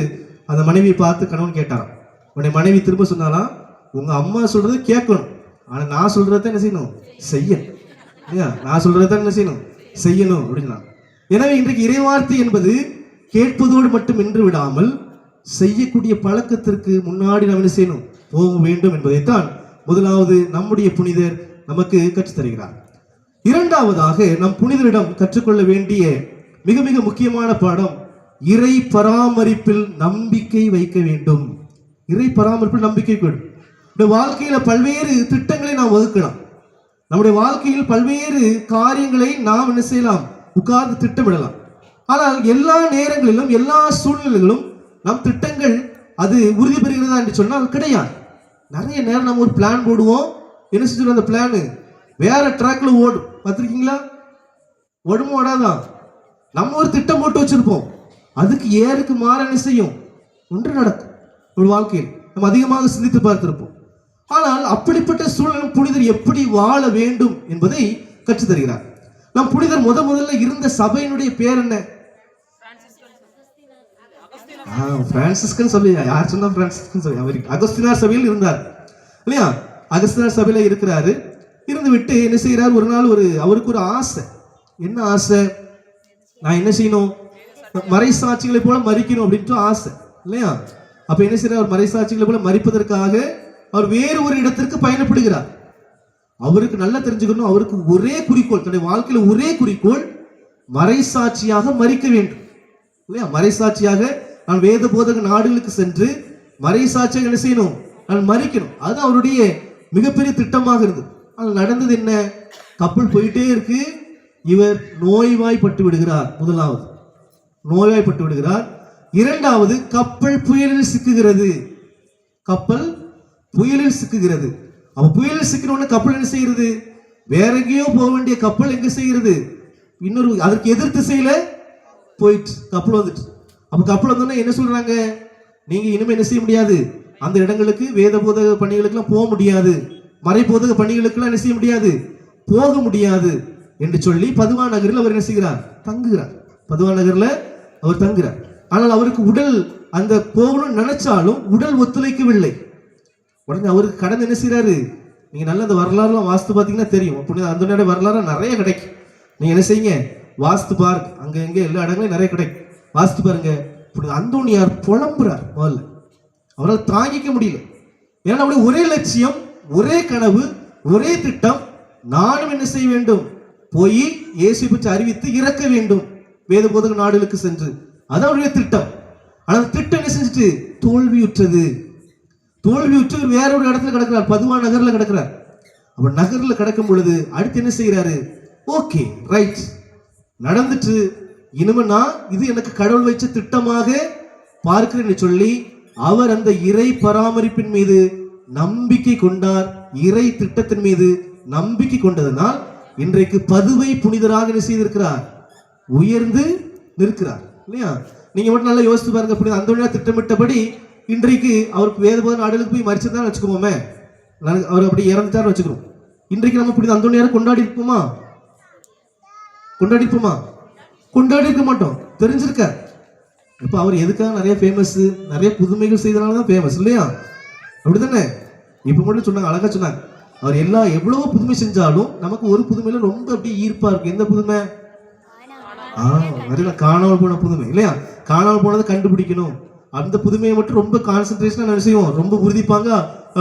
அந்த மனைவியை பார்த்து கணவன் கேட்டாராம். உடனே மனைவி திரும்ப சொன்னாலாம், உங்க அம்மா சொல்றத கேட்கணும், ஆனா நான் சொல்றத என்ன செய்யணும்? செய்யணும் இல்லையா? நான் சொல்றத என்ன செய்யணும்? செய்யணும் அப்படின்னா. எனவே இன்றைக்கு இறைவார்த்தை என்பது கேட்பதோடு மட்டும் நின்று விடாமல் செய்யக்கூடிய பழக்கத்திற்கு முன்னாடி நாம் என்ன செய்யணும்? போக வேண்டும் என்பதைத்தான் முதலாவது நம்முடைய புனிதர் நமக்கு கற்றுத்தருகிறார். இரண்டாவதாக நம் புனிதரிடம் கற்றுக்கொள்ள வேண்டிய மிக மிக முக்கியமான பாடம் இறை பராமரிப்பில் நம்பிக்கை வைக்க வேண்டும். இறை பராமரிப்பில் நம்பிக்கை வேண்டும். நம்முடைய வாழ்க்கையில பல்வேறு திட்டங்களை நாம் வகுக்கலாம். நம்முடைய வாழ்க்கையில் பல்வேறு காரியங்களை நாம் என்ன செய்யலாம்? உட்கார்ந்து திட்டமிடலாம். ஆனால் எல்லா நேரங்களிலும் எல்லா சூழ்நிலைகளிலும் நம் திட்டங்கள் அது உறுதி பெறுகிறதா என்று சொன்னால் கிடையாது. நிறைய நேரம் நம்ம ஒரு பிளான் போடுவோம். என்ன செஞ்சோம்? அந்த பிளான் வேற ட்ராக்ல ஓடும். பார்த்துருக்கீங்களா? ஓடுமோ ஓடாதான்? நம்ம ஒரு திட்டம் போட்டு வச்சிருப்போம். அதுக்கு ஏருக்கு மாற என்ன செய்யும்? ஒன்று நடக்கும் ஒரு வாழ்க்கையில் நம்ம அதிகமாக சிந்தித்து பார்த்திருப்போம். ஆனால் அப்படிப்பட்ட சூழலும் புனிதர் எப்படி வாழ வேண்டும் என்பதை கற்றுத் தருகிறார். நம் புனிதர் முதல்ல இருந்த சபையினுடைய பேர் என்ன? பிரான்சிஸ்கன் சபை. யார் சொன்னா பிரான்சிஸ்கன் சபை? அவர் அகஸ்தினார் சபையில் இருந்தார் இல்லையா? அகஸ்தினார் சபையில இருக்கிறாரு. இருந்து விட்டு என்ன செய்யறாரு? ஒரு நாள் அவருக்கு ஒரு ஆசை. என்ன ஆசை? நான் என்ன செய்யணும்? மறைசாட்சிகளை போல மறிக்கணும் அப்படின்ட்டு ஆசை இல்லையா? அப்ப என்ன செய்யறார்? மறைசாட்சிகளை போல மறிப்பதற்காக அவர் வேறு ஒரு இடத்திற்கு பயணப்படுகிறார். அவருக்கு நல்லா தெரிஞ்சுக்கணும், அவருக்கு ஒரே குறிக்கோள், தன்னுடைய வாழ்க்கையில ஒரே குறிக்கோள், மறைசாட்சியாக மறிக்க வேண்டும் இல்லையா? மறைசாட்சியாக நான் வேத போதக நாடுகளுக்கு சென்று மறைசாட்சியாக என்ன செய்யணும்? நான் மறிக்கணும். அது அவருடைய மிகப்பெரிய திட்டமாக இருந்தது. ஆனால் நடந்தது என்ன? கப்பல் போயிட்டே இருக்கு. இவர் நோய்வாய்ப்பட்டு விடுகிறார். முதலாவது நோய்வாய்ப்பட்டு விடுகிறார். இரண்டாவது, கப்பல் புயலில் சிக்குகிறது. கப்பல் புயலில் சிக்குகிறது. அப்ப புயலில் சிக்கின கப்பல் என்ன செய்கிறது? வேற எங்கேயோ போக வேண்டிய கப்பல் எங்க செய்கிறது? இன்னொரு அதற்கு எதிர் திசையில போயிட்டு கப்பல் வந்துட்டு. அப்ப கப்பல் வந்தோன்னா என்ன சொல்றாங்க? நீங்க இனிமே என்ன செய்ய முடியாது, அந்த இடங்களுக்கு வேத போதக பணிகளுக்கெல்லாம் போக முடியாது, மறை போதக பணிகளுக்கெல்லாம் என்ன செய்ய முடியாது, போக முடியாது என்று சொல்லி பதுவா நகரில் அவர் என்ன செய்கிறார்? தங்குகிறார். பதுவா நகர்ல அவர் தங்குகிறார். ஆனால் அவருக்கு உடல் அந்த போகணும்னு நினைச்சாலும் உடல் ஒத்துழைக்கவில்லை. உடனே அவருக்கு கடந்து என்ன செய்யறாரு? நீங்க நல்ல அந்த வரலாறுலாம் வாஸ்து பார்த்தீங்கன்னா தெரியும். அந்த வரலாறு நிறைய கிடைக்கும். நீங்க என்ன செய்யுங்க, வாஸ்து பாருங்க, அங்க எங்க எல்லா இடங்களையும் நிறைய கிடைக்கும். வாஸ்து பாருங்க. அந்தோணியார் புலம்புறார். முதல்ல அவரால் தாங்கிக்க முடியல. ஏன்னா அவருடைய ஒரே லட்சியம், ஒரே கனவு, ஒரே திட்டம், நானும் என்ன செய்ய வேண்டும்? போய் இயேசுவை பற்றி அறிவித்து இறக்க வேண்டும் வேத போதக நாடுகளுக்கு சென்று. அதான் அவருடைய திட்டம். ஆனால் திட்டம் என்ன செஞ்சுட்டு தோல்வியுற்றது. தோல்வியுற்று வேற ஒரு இடத்துல கிடக்கிறார், பதுவா நகர்ல கிடக்கிறார். அப்ப நகர்ல கிடக்கும் பொழுது அடுத்து என்ன செய்யறாரு? ஓகே ரைட், நடந்துட்டு இனிமே நான் இது எனக்கு கடவுள் வைச்ச திட்டமாக பார்க்கிறேன்னு சொல்லி அவர் அந்த இறை பராமரிப்பின் மீது நம்பிக்கை கொண்டார். இறை திட்டத்தின் மீது நம்பிக்கை கொண்டதனால் இன்றைக்கு பதுவை புனிதராக என்ன செய்திருக்கிறார்? உயர்ந்து நிற்கிறார் இல்லையா? நீங்க மட்டும் நல்லா யோசித்து பாருங்க. புனித அந்தோனியார் திட்டமிட்டபடி இன்றைக்கு அவருக்கு வேத போதக நாடுகளுக்கு போய் மறிச்சிருந்தான்னு வச்சுக்கோமே, அவர் அப்படி இறந்துட்டாருன்னு வச்சுக்கிறோம். இன்றைக்கு நம்ம புனித அந்தோனியாரை கொண்டாடி இருப்போமா? கொண்டாடி இருப்போமா? கொண்டாடி இருக்க மாட்டோம். தெரிஞ்சிருக்க இப்ப அவர் எதுக்காக நிறைய ஃபேமஸ், நிறைய புதுமைகள் செய்தனாலதான் ஃபேமஸ் இல்லையா? அப்படித்தானே? இப்ப மட்டும் சொன்னாங்க, அழகா சொன்னாங்க, அவர் எவ்வளவு புதுமை செஞ்சாலும் நமக்கு ஒரு புதுமையில ரொம்ப அப்படியே ஈர்ப்பா இருக்கும். எந்த புதுமை? காணாமல் போன புதுமை இல்லையா? காணாமல் போனதை கண்டுபிடிக்கணும். அந்த புதுமையை மட்டும் ரொம்ப கான்சென்ட்ரேஷனா என்ன செய்வோம், ரொம்ப உறுதிப்பாங்க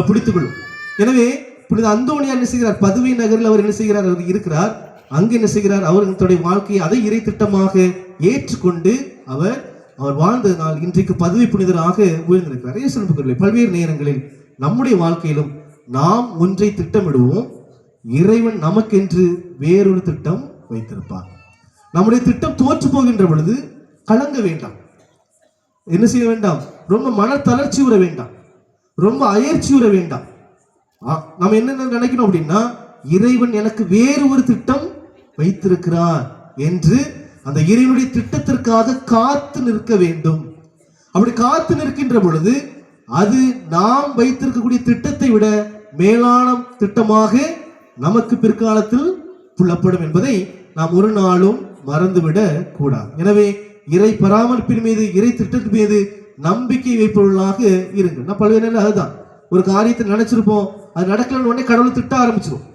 பிடித்துக்கொள்ளும். எனவே புனித அந்தோனியார் என்ன செய்கிறார்? பதுவை நகரில் அவர் என்ன செய்கிறார்? அவர் இருக்கிறார். அங்கு என்ன செய்கிறார்? அவர் தன்னுடைய வாழ்க்கையை அதை இறை திட்டமாக ஏற்றுக்கொண்டு அவர் வாழ்ந்ததனால் இன்றைக்கு பதுவை புனிதராக உயர்ந்திருக்கிறார். இயேசுவின் பல்வேறு நேரங்களில் நம்முடைய வாழ்க்கையிலும் நாம் ஒன்றை திட்டமிடுவோம், இறைவன் நமக்கென்று வேறொரு திட்டம் வைத்திருப்பார். நம்முடைய திட்டம் தோற்று போகின்ற பொழுது கலங்க வேண்டாம். என்ன செய்ய வேண்டாம்? ரொம்ப மன தளர்ச்சி உற வேண்டாம், ரொம்ப அயற்சி உற வேண்டாம். நம்ம என்ன நினைக்கணும் அப்படின்னா, இறைவன் எனக்கு வேறு ஒரு திட்டம் வைத்திருக்கிறார் என்று அந்த இறைவனுடைய திட்டத்திற்காக காத்து நிற்க வேண்டும். அப்படி காத்து நிற்கின்ற பொழுது அது நாம் வைத்திருக்கக்கூடிய திட்டத்தை விட மேலான திட்டமாக நமக்கு பிற்காலத்தில் புலப்படும் என்பதை நாம் ஒரு நாளும் மறந்துவிட கூடாது. எனவே இறை பராமரிப்பின் மீது, இறை திட்டத்தின் மீது நம்பிக்கை வைப்பவர்களாக இருங்க. நான் பல்வேறு நேரம் அதுதான், ஒரு காரியத்தை நினைச்சிருப்போம், அது நடக்கலன்னு உடனே கடவுளை திட்ட ஆரம்பிச்சிடும்,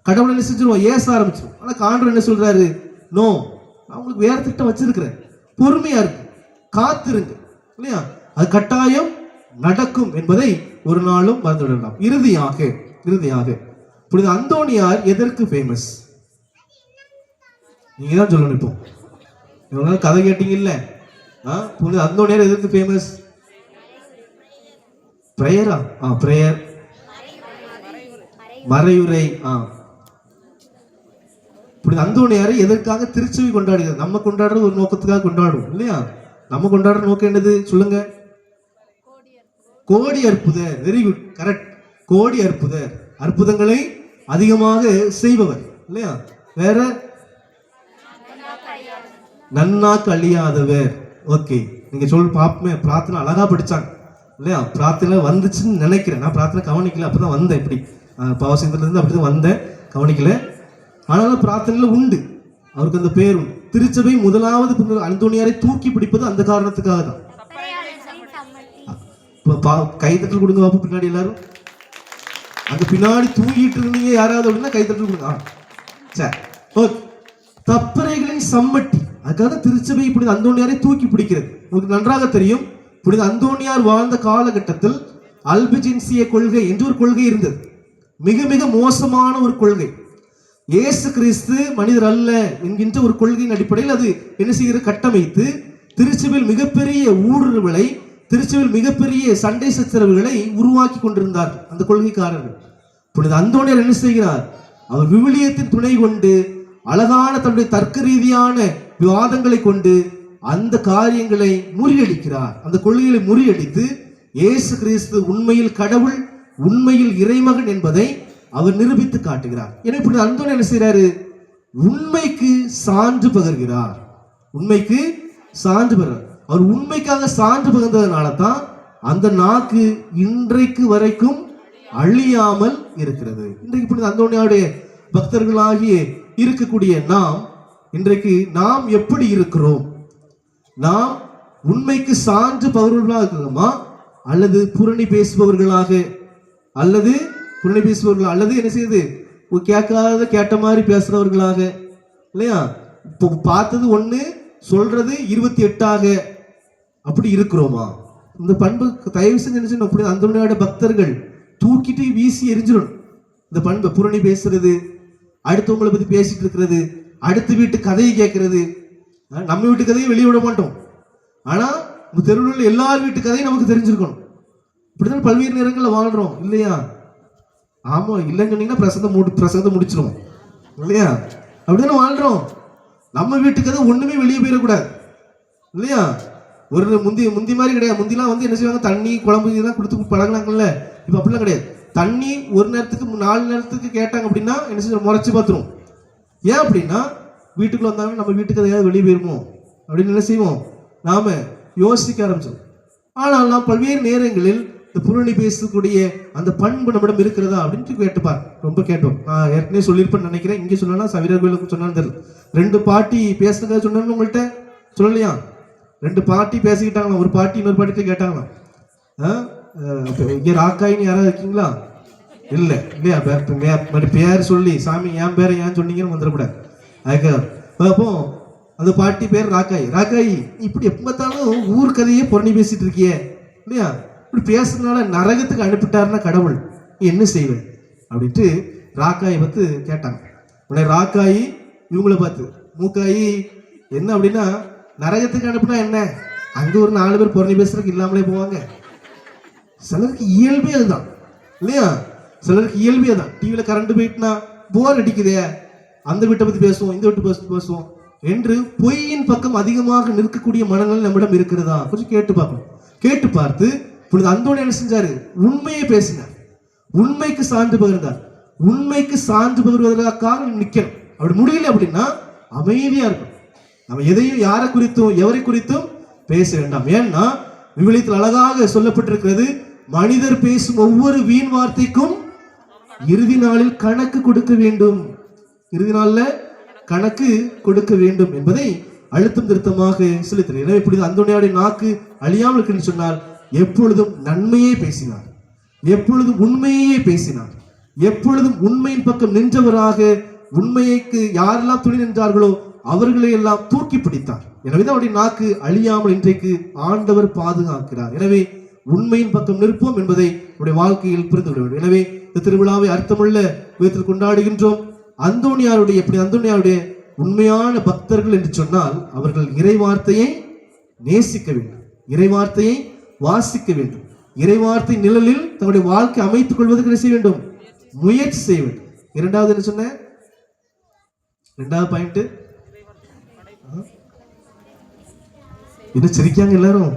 கடவுளை என்ன செஞ்சிருவோம், ஏச ஆரம்பிச்சிடும். ஆனால் ஆண்டவர் என்ன சொல்றாரு? நோ, நான் உங்களுக்கு வேற திட்டம் வச்சிருக்கிறேன், பொறுமையா இருக்கு, காத்திருங்க இல்லையா? அது கட்டாயம் நடக்கும் என்பதை ஒரு நாளும் மறந்துவிடலாம். இறுதியாக புனித அந்தோனியார் எதற்கு ஃபேமஸ்? நீங்க தான் சொல்லணும். இப்போ இவ்வளவு கதை கேட்டீங்க இல்ல? புனித அந்தோனியார் எதற்கு ஃபேமஸ்? பிரேயரா? பிரேயர், மறையுரை. புனித அந்தோனியாரை எதற்காக திருச்சபை கொண்டாடுகிறது? நம்ம கொண்டாடுறது ஒரு நோக்கத்துக்காக கொண்டாடுவோம் இல்லையா? நம்ம கொண்டாடுற நோக்கம் என்னது சொல்லுங்க? கோடி அற்புதர். Very good, correct. கோடி அற்புதர், அற்புதங்களை அதிகமாக செய்பவர் இல்லையா? வேற நன்னாக்கு அழியாதவர். ஓகே, நீங்க சொல் பாப்பமே. பிரார்த்தனை அழகா படிச்சாங்க இல்லையா? பிரார்த்தனை வந்துச்சுன்னு நினைக்கிறேன். நான் பிரார்த்தனை கவனிக்கல, அப்பதான் வந்தேன். இப்படி பாவசத்துல இருந்து அப்படிதான் வந்தேன், கவனிக்கல. ஆனாலும் பிரார்த்தனையில உண்டு, அவருக்கு அந்த பேர் உண்டு. திருச்சபை முதலாவது அந்தோணியாரை தூக்கி பிடிப்பது அந்த காரணத்துக்காக தான். கைத்தட்டல் கொடுங்க பாப்பா. பின்னாடி எல்லாரும் அங்க பின்னாடி தூங்கிட்டு இருந்தீங்க யாராவது அப்படின்னா கைத்தட்டல் கொடுங்க. சரி, ஓகே. தப்பறைகளின் சம்மட்டி, அதுக்காக திருச்சபை புனித அந்தோணியாரை தூக்கி பிடிக்கிறது. உங்களுக்கு நன்றாக தெரியும், புனித அந்தோணியார் வாழ்ந்த காலகட்டத்தில் அல்பிஜென்சிய கொள்கை என்று ஒரு கொள்கை இருந்தது. மிக மிக மோசமான ஒரு கொள்கை. இயேசு கிறிஸ்து மனிதர் அல்ல என்கின்ற ஒரு கொள்கையின் அடிப்படையில் அது என்ன செய்கிற கட்டமைத்து திருச்சபையில் மிகப்பெரிய ஊடுருவலை, திருச்சபையில் மிகப்பெரிய சண்டை சச்சரவுகளை உருவாக்கி கொண்டிருந்தார்கள் அந்த கொள்கைக்காரர்கள். புனித அந்தோணியார் என்ன செய்கிறார்? அவர் விவிலியத்தின் துணை கொண்டு அழகான தன்னுடைய தர்க்க ரீதியான விவாதங்களை கொண்டு அந்த காரியங்களை முறியடிக்கிறார். அந்த கொள்கைகளை முறியடித்து இயேசு கிறிஸ்து உண்மையில் கடவுள், உண்மையில் இறைமகன் என்பதை அவர் நிரூபித்து காட்டுகிறார். எனவே புனித அந்தோணியார் என்ன செய்கிறாரு? உண்மைக்கு சான்று பகர்கிறார். உண்மைக்கு சான்று பகர்கிறார். அவர் உண்மைக்காக சான்று பகிர்ந்ததுனால தான் அந்த நாக்கு இன்றைக்கு வரைக்கும் அழியாமல் இருக்கிறது. இன்றைக்கு புனித அந்தோணியாருடைய பக்தர்களாகிய இருக்கக்கூடிய நாம் இன்றைக்கு நாம் எப்படி இருக்கிறோம்? நாம் உண்மைக்கு சான்று பகர்வர்களாக இருக்கிறோமா, அல்லது புரணி பேசுபவர்களாக, அல்லது என்ன செய்யுது கேட்காத கேட்ட மாதிரி பேசுறவர்களாக இல்லையா? இப்போ பார்த்தது ஒண்ணு சொல்றது 28 அப்படி இருக்கிறோமா? இந்த பண்பு தயவு செஞ்சு அப்படி அந்தோணியாருடைய பக்தர்கள் தூக்கிட்டு வீசி எரிஞ்சிடணும். இந்த பண்பை புரணி பேசுறது, அடுத்தவங்களை பத்தி பேசிட்டு இருக்கிறது, அடுத்த வீட்டு கதையை கேட்கறது. நம்ம வீட்டு கதையை வெளியே விட மாட்டோம், ஆனா தெருவில் உள்ள எல்லார் வீட்டு கதையும் நமக்கு தெரிஞ்சிருக்கணும். இப்படிதான் பல்வேறு நேரங்களில் வாழ்றோம் இல்லையா? ஆமா, இல்லைன்னு சொன்னீங்கன்னா பிரசங்கத்தை முடிச்சிருவோம் இல்லையா? அப்படிதானே வாழ்றோம். நம்ம வீட்டு கதை ஒண்ணுமே வெளியே போயிடக்கூடாது இல்லையா? ஒரு முந்தி மாதிரி கிடையாது. முந்திலாம் என்ன செய்வாங்க, தண்ணி குழம்பு இதெல்லாம் கொடுத்து பழகினாங்கல்ல. இப்ப அப்படிலாம் கிடையாது. தண்ணி ஒரு நேரத்துக்கு 4 நேரத்துக்கு கேட்டாங்க அப்படின்னா என்ன செய்ய முறைச்சு பார்த்துருவோம். ஏன் அப்படின்னா வீட்டுக்குள்ள வந்தாங்கன்னா நம்ம வீட்டுக்கு எதையாவது வெளியே போயிருமோ அப்படின்னு என்ன செய்வோம், நாம யோசிக்க ஆரம்பிச்சோம். ஆனால் நாம் பல்வேறு நேரங்களில் இந்த புரணி பேசக்கூடிய அந்த பண்பு நம்மிடம் இருக்கிறதா அப்படின்ட்டு கேட்டுப்பார். ரொம்ப கேட்டோம். நான் ஏற்கனவே சொல்லியிருப்பேன்னு நினைக்கிறேன். இங்கே சொன்னா சவிரர் கோயிலுக்கு சொன்னான்னு தெரியல. 2 பாட்டி பேசுனதை சொன்னு உங்கள்கிட்ட சொல்லலையா? 2 பாட்டி பேசிக்கிட்டாங்களாம். ஒரு பாட்டி இன்னொரு பாட்டிகிட்ட கேட்டாங்களாம், இங்கே ராக்காயின்னு யாராவது இருக்கீங்களா? இல்லை இல்லையா? பேர் சொல்லி சாமி என் பேரை ஏன் சொன்னீங்கன்னு வந்துடக்கூடாது. அதுக்காக அப்போ அந்த பாட்டி பேர் ராக்காயி இப்படி எப்போ பார்த்தாலும் ஊர் கதையே புரணி பேசிட்டு இருக்கியே இல்லையா? இப்படி பேசுறதுனால நரகத்துக்கு அனுப்பிட்டாருன்னா கடவுள் என்ன செய்வேன் அப்படின்ட்டு ராக்காயை பார்த்து கேட்டாங்க. உடனே ராக்காயி இவங்கள பார்த்து மூக்காயி என்ன அப்படின்னா, நரகத்துக்கு அனுப்புனா என்ன, அங்க ஒரு 4 பேர் புரணி பேசுறதுக்கு இல்லாமலே போவாங்க. சிலருக்கு இயல்பே அதுதான் இல்லையா? சிலருக்கு இயல்பே தான். டிவியில கரண்ட் போயிட்டுனா போர் அடிக்குதே, அந்த வீட்டை பத்தி பேசுவோம், இந்த வீட்டு பேசுவோம் என்று பொய்யின் பக்கம் அதிகமாக நிற்கக்கூடிய மனநிலை நம்மிடம் இருக்கிறதா கொஞ்சம் கேட்டு பார்ப்போம். கேட்டு பார்த்து புனித அந்தோணியார் என்ன செஞ்சாரு? உண்மையை பேசினார், உண்மைக்கு சான்று பகிர்ந்தார். உண்மைக்கு சான்று பகிர்வதற்காக நிக்கணும். அப்படி முடியல அப்படின்னா அமைதியா இருக்கும். நம்ம எதையும் யாரை குறித்தும் எவரை குறித்தும் பேச வேண்டாம். ஏன்னா விவிலியத்தில் அழகாக சொல்லப்பட்டிருக்கிறது, மனிதர் பேசும் ஒவ்வொரு வீண் வார்த்தைக்கும் இறுதி நாளில் கணக்கு கொடுக்க வேண்டும். இறுதி நாள்ல கணக்கு கொடுக்க வேண்டும் என்பதை அழுத்தம் திருத்தமாக செலுத்தினார். எனவே இப்படி அந்தோணியாருடைய நாக்கு அழியாமல் இருக்குன்னு சொன்னால் எப்பொழுதும் நன்மையே பேசினார், எப்பொழுதும் உண்மையே பேசினார், எப்பொழுதும் உண்மையின் பக்கம் நின்றவராக, உண்மைக்கு யாரெல்லாம் துணை நின்றார்களோ அவர்களை எல்லாம் தூக்கி பிடித்தார். எனவேதான் அவருடைய நாக்கு அழியாமல் இன்றைக்கு ஆண்டவர் பாதுகாக்கிறார். எனவே உண்மையின் பக்கம் நிற்போம் என்பதை நம்முடைய வாழ்க்கையில் புரிந்து விட வேண்டும். எனவே இந்த திருவிழாவை அர்த்தமுள்ள விதத்தில் கொண்டாடுகின்றோம். அந்தோணியாருடைய உண்மையான பக்தர்கள் என்று சொன்னால் அவர்கள் இறைவார்த்தையை நேசிக்க வேண்டும், இறைவார்த்தையை வாசிக்க வேண்டும், இறைவார்த்தை நிழலில் தங்களுடைய வாழ்க்கை அமைத்துக் கொள்வதற்கு என்ன செய்ய வேண்டும், முயற்சி செய்ய வேண்டும். இரண்டாவது என்ன சொன்ன, 2வது பாயிண்ட் இது சிரிக்காங்க எல்லாரும்,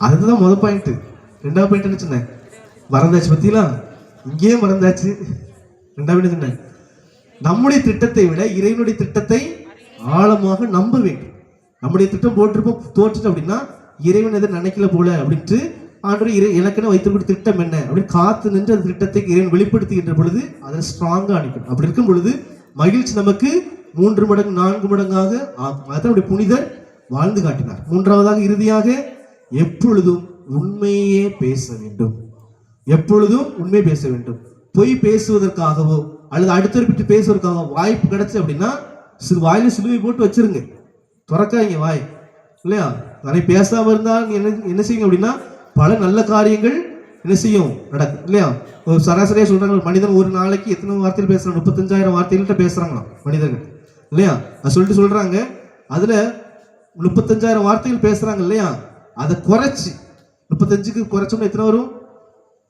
அதுதான் முதல் பாயிண்ட். 2வது பாயிண்ட் என்ன சொன்ன, மறந்தாச்சு பத்திலாம், இங்கேயே மறந்தாச்சு. 2வது சொன்ன, நம்முடைய திட்டத்தை விட இறைவனுடைய திட்டத்தை ஆழமாக நம்ப வேண்டும். நம்முடைய திட்டம் போட்டிருப்போம், தோற்றுட்டு அப்படின்னா இறைவன் எதை நினைக்கல போல அப்படின்ட்டு ஆண்டவர் எனக்குன்னு வைத்திருக்கிற திட்டம் என்ன அப்படின்னு காத்து நின்று அந்த திட்டத்தை இறைவன் வெளிப்படுத்துகின்ற பொழுது அதை ஸ்ட்ராங்கா அனுப்பணும். அப்படி இருக்கும் பொழுது மகிழ்ச்சி நமக்கு 3 மடங்கு 4 மடங்காக ஆகும். அதான் புனிதர் வாழ்ந்து காட்டினார். மூன்றாவதாக இறுதியாக எப்பொழுதும் உண்மையே பேச வேண்டும். எப்பொழுதும் உண்மை பேச வேண்டும். பொய் பேசுவதற்காகவோ அல்லது அடுத்தவரை பற்றி பேசுவதற்காக வாய்ப்பு கிடைச்சு அப்படின்னா வாயில சிலுவை போட்டு வச்சிருங்க, துறக்காதீங்க வாய், இல்லையா? நிறைய பேசாம இருந்தா என்ன செய்யுங்க அப்படின்னா பல நல்ல காரியங்கள் என்ன செய்யும் நடக்கும், இல்லையா? ஒரு சராசரியா சொல்றாங்க, மனிதன் ஒரு நாளைக்கு எத்தனை வார்த்தைகள் பேசுறாங்க? 35,000 வார்த்தைகள்கிட்ட பேசுறாங்களாம் மனிதர்கள், இல்லையா? அது சொல்லிட்டு சொல்றாங்க, அதுல 35,000 வார்த்தைகள் பேசுறாங்க இல்லையா, அதை குறைச்சி 35க்கு குறைச்சோம்னா எத்தனை வரும்?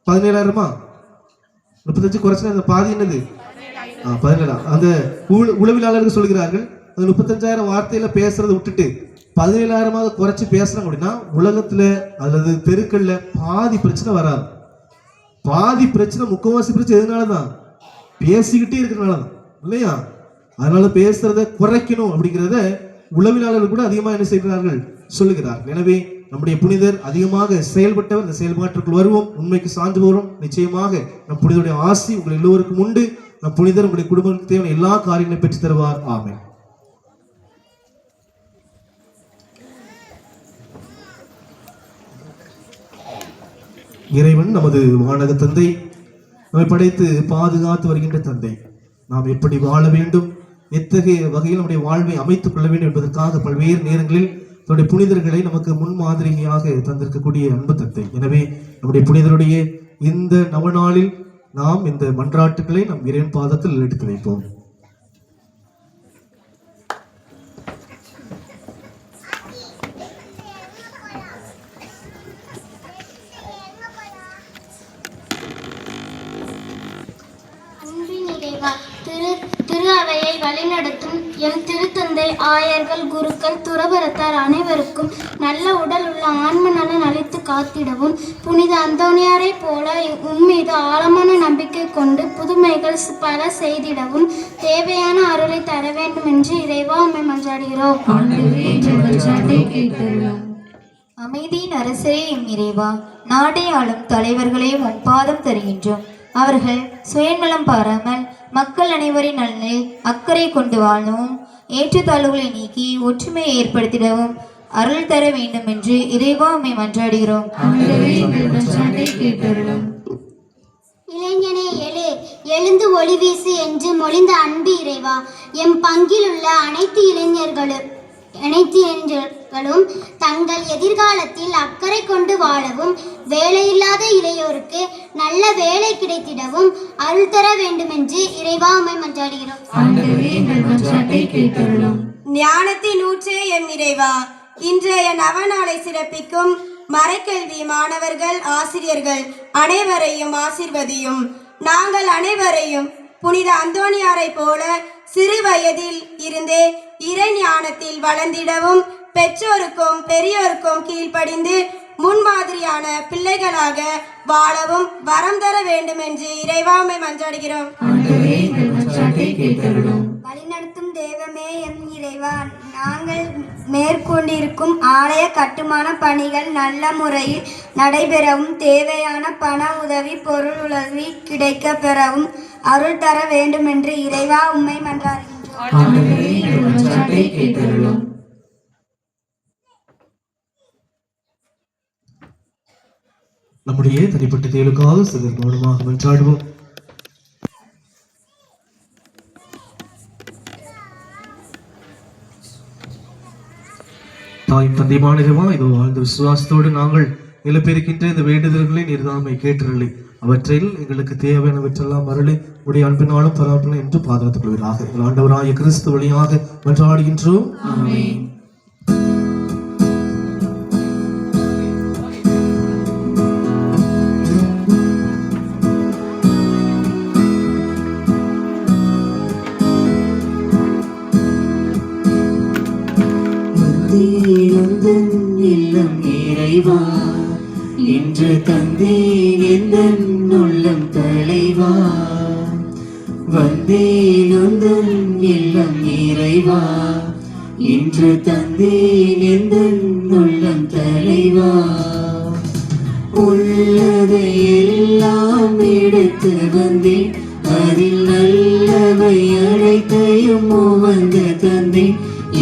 17,000மா? 35 குறைச்சா அந்த பாதி என்னது? 17,000. அந்த உளவியலாளர்கள் சொல்கிறார்கள், அந்த 35,000 வார்த்தையில பேசுறதை விட்டுட்டு 17,000 குறைச்சி பேசுறாங்க அப்படின்னா உலகத்துல அல்லது தெருக்கள்ல பாதி பிரச்சனை வராது. பாதி பிரச்சனை, முக்கால்வாசி பிரச்சனை எதனாலதான்? பேசிக்கிட்டே இருக்கிறனாலதான், இல்லையா? அதனால பேசுறத குறைக்கணும் அப்படிங்கிறத உளவியலாளர்கள் கூட அதிகமாக என்ன செய்கிறார்கள், சொல்லுகிறார்கள். எனவே நம்முடைய புனிதர் அதிகமாக செயல்பட்டவர். இந்த செயல்பாட்டிற்குள் வருவோம், உண்மைக்கு சான்று போகிறோம். நிச்சயமாக நம் புனிதருடைய ஆசி உங்கள் எல்லோருக்கும் உண்டு. நம் புனிதர் உங்களுடைய குடும்பத்துக்கு தேவையான எல்லா காரியங்களையும் பெற்று தருவார். ஆமென். இறைவன் நமது வானக தந்தை, நம்மை படைத்து பாதுகாத்து வருகின்ற தந்தை. நாம் எப்படி வாழ வேண்டும், எத்தகைய வகையில் நம்முடைய வாழ்வை அமைத்துக் கொள்ள வேண்டும் என்பதற்காக பல்வேறு நேரங்களில் தன்னுடைய புனிதர்களை நமக்கு முன்மாதிரியாக தந்திருக்கக்கூடிய அன்பு தந்தை. எனவே நம்முடைய புனிதருடைய இந்த நவநாளில் நாம் இந்த மன்றாட்டுக்களை நம் இறைவன் பாதத்தில் எடுத்து வைப்போம். திரு அவையை வழிநடத்தும் எம் திருத்தந்தை, ஆயர்கள், குருக்கள், துறவரத்தார் அனைவருக்கும் நல்ல உடல் உள்ள ஆன்ம நலன் அளித்து காத்திடவும், புனித அந்தோனியாரை போல உம்மீது ஆழமான நம்பிக்கை கொண்டு புதுமைகள் பல செய்திடவும் தேவையான அருளை தர வேண்டும் என்று இறைவா உம்மை மன்றாடுகிறோம். அமைதியின் அரசரே எம் இறைவா, நாடே ஆளும் தலைவர்களே உம் பாதம் தருகின்றோம். அவர்கள் சுயநலம் பாராமல் மக்கள் அனைவரின் நலனில் அக்கறை கொண்டு வாழவும், ஏற்றத்தாழ்வுகளை நீக்கி ஒற்றுமையை ஏற்படுத்திடவும் அருள் தர வேண்டும் என்று இறைவா உம்மை மன்றாடுகிறோம். இளைஞனே எழு, எழுந்து ஒளி வீசு என்று மொழிந்த அன்பு இறைவா, எம் பங்கில் உள்ள அனைத்து இளைஞர்களும் தங்கள் எதிர்காலத்தில் அக்கறை கொண்டு வாழவும், வேலையில்லாத இளையோருக்கு நல்ல வேலை கிடைத்திடவும் அருள் தர வேண்டும் என்று இறைவா உம்மை மன்றாடுகிறோம். ஞானத்தின் ஊற்றே எம் இறைவா, இன்றைய நவநாளை சிறப்பிக்கும் மறைக்கல்வி மாணவர்கள், ஆசிரியர்கள் அனைவரையும் ஆசிர்வதியும். நாங்கள் அனைவரையும் புனித அந்தோனியாரை போல சிறு வயதில் இருந்தே இறை ஞானத்தில் வளர்ந்திடவும், பெற்றோருக்கும் பெரியோருக்கும் கீழ்ப்படிந்து முன்மாதிரியான பிள்ளைகளாக வாழவும் வரம் தர வேண்டும் என்று இறைவா உம்மை மன்றாடுகிறோம். வழிநடத்தும் தெய்வமே எம் இறைவா, நாங்கள் மேற்கொண்டிருக்கும் ஆலய கட்டுமான பணிகள் நல்ல முறையில் நடைபெறவும், தேவையான பண உதவி, பொருள் உதவி கிடைக்க பெறவும் அருள் தர வேண்டும் என்று இறைவா உம்மை மன்றாடுகிறோம். நம்முடைய தனிப்பட்ட தேவைக்காக சிலர் கவனமாக மன்றாடுவோம். தாய் தந்தைமான இறைவா, இதோ வாழ்ந்த விசுவாசத்தோடு நாங்கள் நிலப்பெருக்கின்ற இந்த வேண்டுதல்களை நீர்தாமை கேட்டருளி அவற்றில் எங்களுக்கு தேவையானவற்றெல்லாம் அருளி உடைய அன்பினாலும் பராமரிப்பு என்று பாதுகாத்துக் கொள்வீராக. ஆண்டவராய கிறிஸ்து வழியாக மன்றாடுகின்றோம். ஆமென். இல்லம் இறைவா, இன்று தந்தேன் எந்தன் உள்ளம் தலைவா. வந்தேன் உந்தன் இல்லம் இறைவா, இன்று தந்தேன் எந்தன் உள்ளம் தலைவா. உள்ளதை எல்லாம் எடுத்து வந்தேன், அதில் நல்லவை அனைத்தையும் உவந்து தந்தேன்.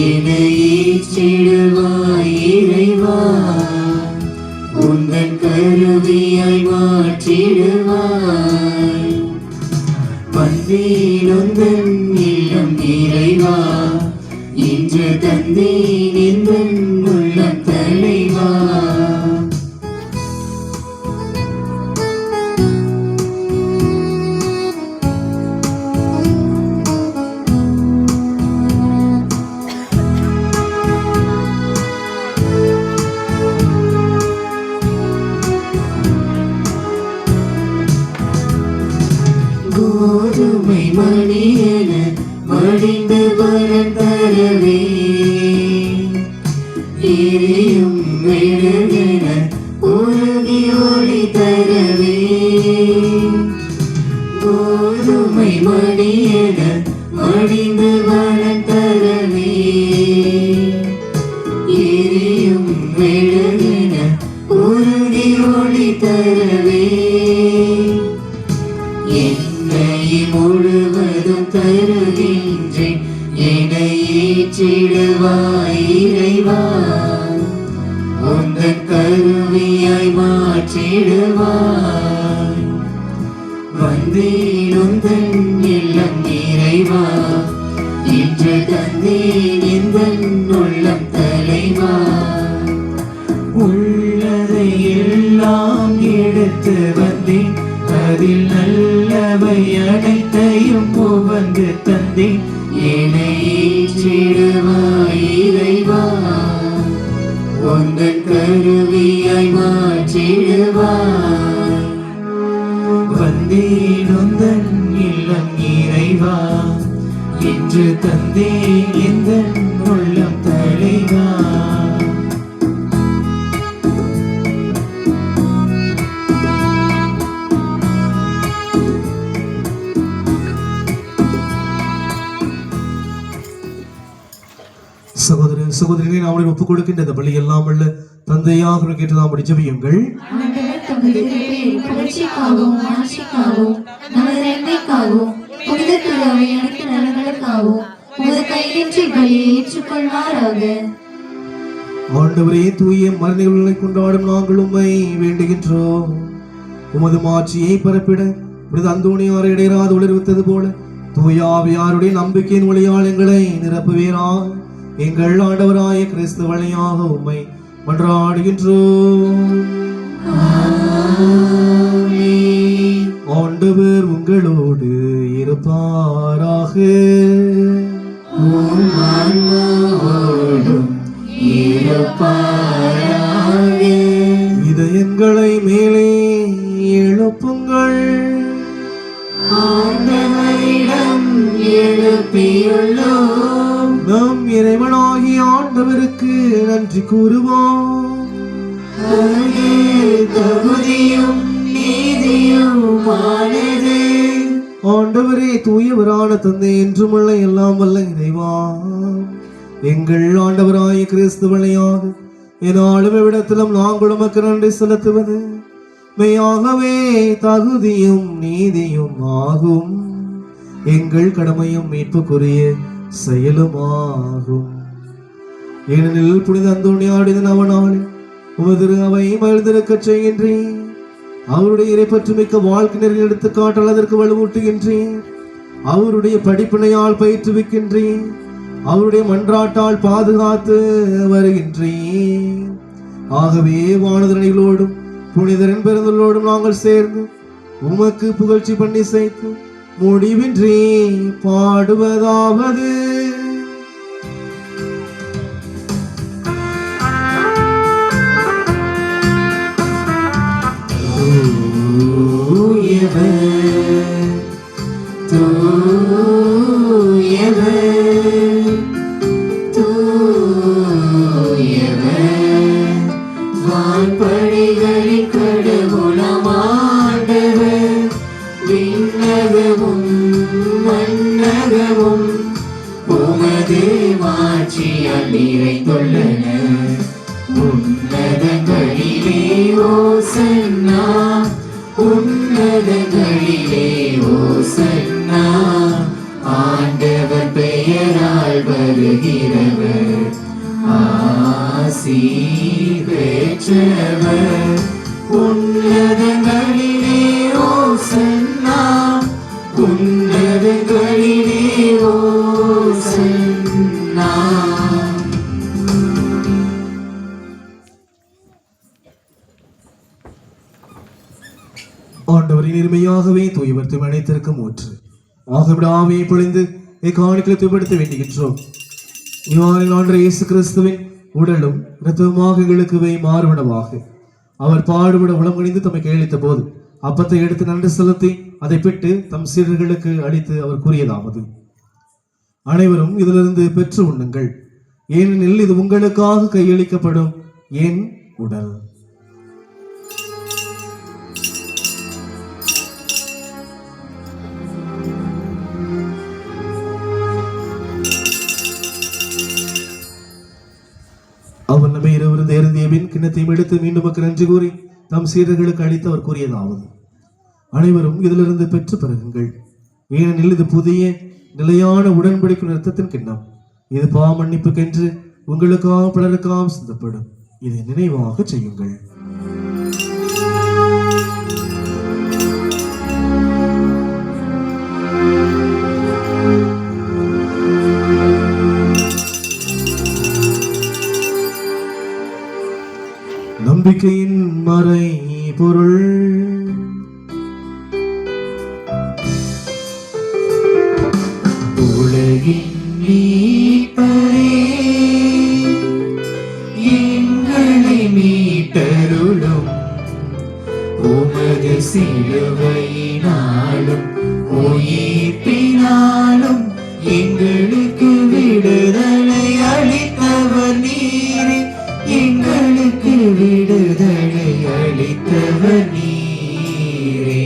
என்னையே செடுவாய் இறைவா, உந்தன் கருவியாய் மாற்றிடுவாய். வந்தேன் உந்தன் இல்லம் இறைவா, இன்று தந்தேன் எந்தன் உள்ளம் தலைவா. கோதுமை மணியென மடிந்து வரம் தரவே, எரியும் மெழுகென உருகி ஒளி தரவே. கோதுமை மணியென மடிந்து வரம் தரவே, எரியும் மெழுகென உருகி ஒளி தரவே. முழுவதும் தருகின்றேன், என்னை ஏற்றிடுவாய் இறைவா, உந்தன் கருவியாய் மாற்றிடுவாய். வந்தேன் உந்தன் இல்லம் இறைவா, இன்று தந்தேன் எந்தன் உள்ளம் தலைவா. உள்ளதை எல்லாம் எடுத்து வந்தேன், அதில் நல்லவை அனைத்தையும் உவந்து தந்தேன். என்னை ஏற்றிடுவாய் இறைவா, உந்தன் கருவியாய் மாற்றிடுவாய். வந்தேன் உந்தன் இல்லம் இறைவா, இன்று தந்தேன் எந்தன் உள்ளம் தலைவா. சகோதரன் சகோதரிகளை நாமளை ஒப்புக் கொடுக்கின்ற இந்த பள்ளி எல்லாம் உள்ள தந்தையாக கேட்டு நாம் ஜெபியுங்கள். ஆண்டவர் தமது கிருபையை புகழ்ச்சிக்காகவும் ஆட்சிக்காகவும் நமது நன்மைக்காகவும் புனித திருவை அனைத்து நலன்களுக்காகவும் உமது கையின்றி பலியை ஏற்றுக்கொள்வாராக. ஆண்டவரே, தூய மருந்துகளை கொண்டாடும் நாங்கள் உம்மை வேண்டுகின்றோம். உமது மாட்சியை பரப்பிட புனித அந்தோணியாரை இடையராது உணர்வித்தது போல தூய ஆவியாருடைய நம்பிக்கையின் ஒளியால் எங்களை நிரப்புவீராய். எங்கள் ஆண்டவராய கிறிஸ்து வழியாக உம்மை மன்றாடுகின்றோம். ஆண்டவர் உங்களோடு இருப்பாராக. இதயங்களை மேலே எழுப்புங்கள். ஆண்டவரிடம் எழுப்பியுள்ளோம், நம் இறைவனாகிய ஆண்டவருக்கு நன்றி கூறுவோம். அது தகுதியும் நீதியுமானது. ஆண்டவரே, தூயவரான தந்தை, என்றுமுள்ள எல்லாம் வல்ல இறைவா, எங்கள் ஆண்டவராய கிறிஸ்து வழியாக என்னாலும் இவ்விடத்திலும் நாங்கள் உமக்கு நன்றி செலுத்துவது மெய்யாகவே தகுதியும் நீதியும் ஆகும். எங்கள் கடமையும் மீட்புக்குரிய செயலுமாகும். ஏனெனில் புனித அந்தோணியாருடைய நவநாளில் உமது அவை மகிழ்ந்திருக்கச் செய்கின்றேன். அவருடைய இறைப்பற்று மிக்க வாழ்க்கையினரின் எடுத்துக்காட்டல் அதற்கு வலுவூட்டுகின்றேன். அவருடைய படிப்பினையால் பயிற்றுவிக்கின்றேன். அவருடைய மன்றாட்டால் பாதுகாத்து வருகின்றேன். ஆகவே வானதரணிகளோடும் புனிதரின் பெருந்தலோடும் நாங்கள் சேர்ந்து உமக்கு புகழ்ச்சி பண்ணி சேர்த்து முடிவின்றி பாடுவதாவது: வான்படைகளின் கடவுளமாண்டவர், விண்ணகமும் மண்ணகமும் உமது மாட்சியால் நன்மையால் நிறைந்துள்ளன. உன்னதங்களிலே ஓசன்னா, உன்னதங்களிலே ஓசன்னா. ஆண்டவர் பெயரால் வருகிறவர் ஆசி பெற்றவர். உன்னதங்களிலே ஓசன்னா, உன்னதங்களிலே ஓசன்னா. ஆண்டவரின் இருமையாகவே தூய்வர்த்தும் அனைத்திற்கும் ஊற்று ஆகவிடாமே பொழிந்து இக்காணிகளை தூய்படுத்த வேண்டுகின்றோம். இவ்வாறில் ஆண்டு இயேசு கிறிஸ்துவின் உடலும் இரத்தமாக எங்களுக்கு மாறுபடவாக அவர் பாடுபட உளமணிந்து தம்மை கையளித்த போது அப்பத்தை எடுத்து நன்றி செலுத்தி அதை பெற்று தம் சீடர்களுக்கு அளித்து அவர் கூறியதாவது: அனைவரும் இதிலிருந்து பெற்று உண்ணுங்கள், ஏனெனில் இது உங்களுக்காக கையளிக்கப்படும் என் உடல். அவர் நம்மை இருவரும் தேர்ந்திய பின் கிண்ணத்தையும் எடுத்து மீண்டும் மக்கள் நன்றி கூறி தம் சீடர்களுக்கு அளித்து அவர் கூறியதாவது: அனைவரும் இதிலிருந்து பெற்று பருகுங்கள், ஏனெனில் இது புதிய நிலையான உடன்படிக்கை இரத்தத்தின் கிண்ணம். இது பாவ மன்னிப்புக்கென்று உங்களுக்காக பலருக்காக சிந்தப்படும். இதை நினைவாக செய்யுங்கள். நம்பிக்கையின் மறை பொருள். உலகின் மீட்பரே, எங்களை மீட்டருளும். உமது சிலுவையினாலும் உயிர்ப்பினாலும் எங்களுக்கு விடுதலை அளித்தவர் நீரே. எங்களுக்கு விடுதலை அளித்தவர் நீரே.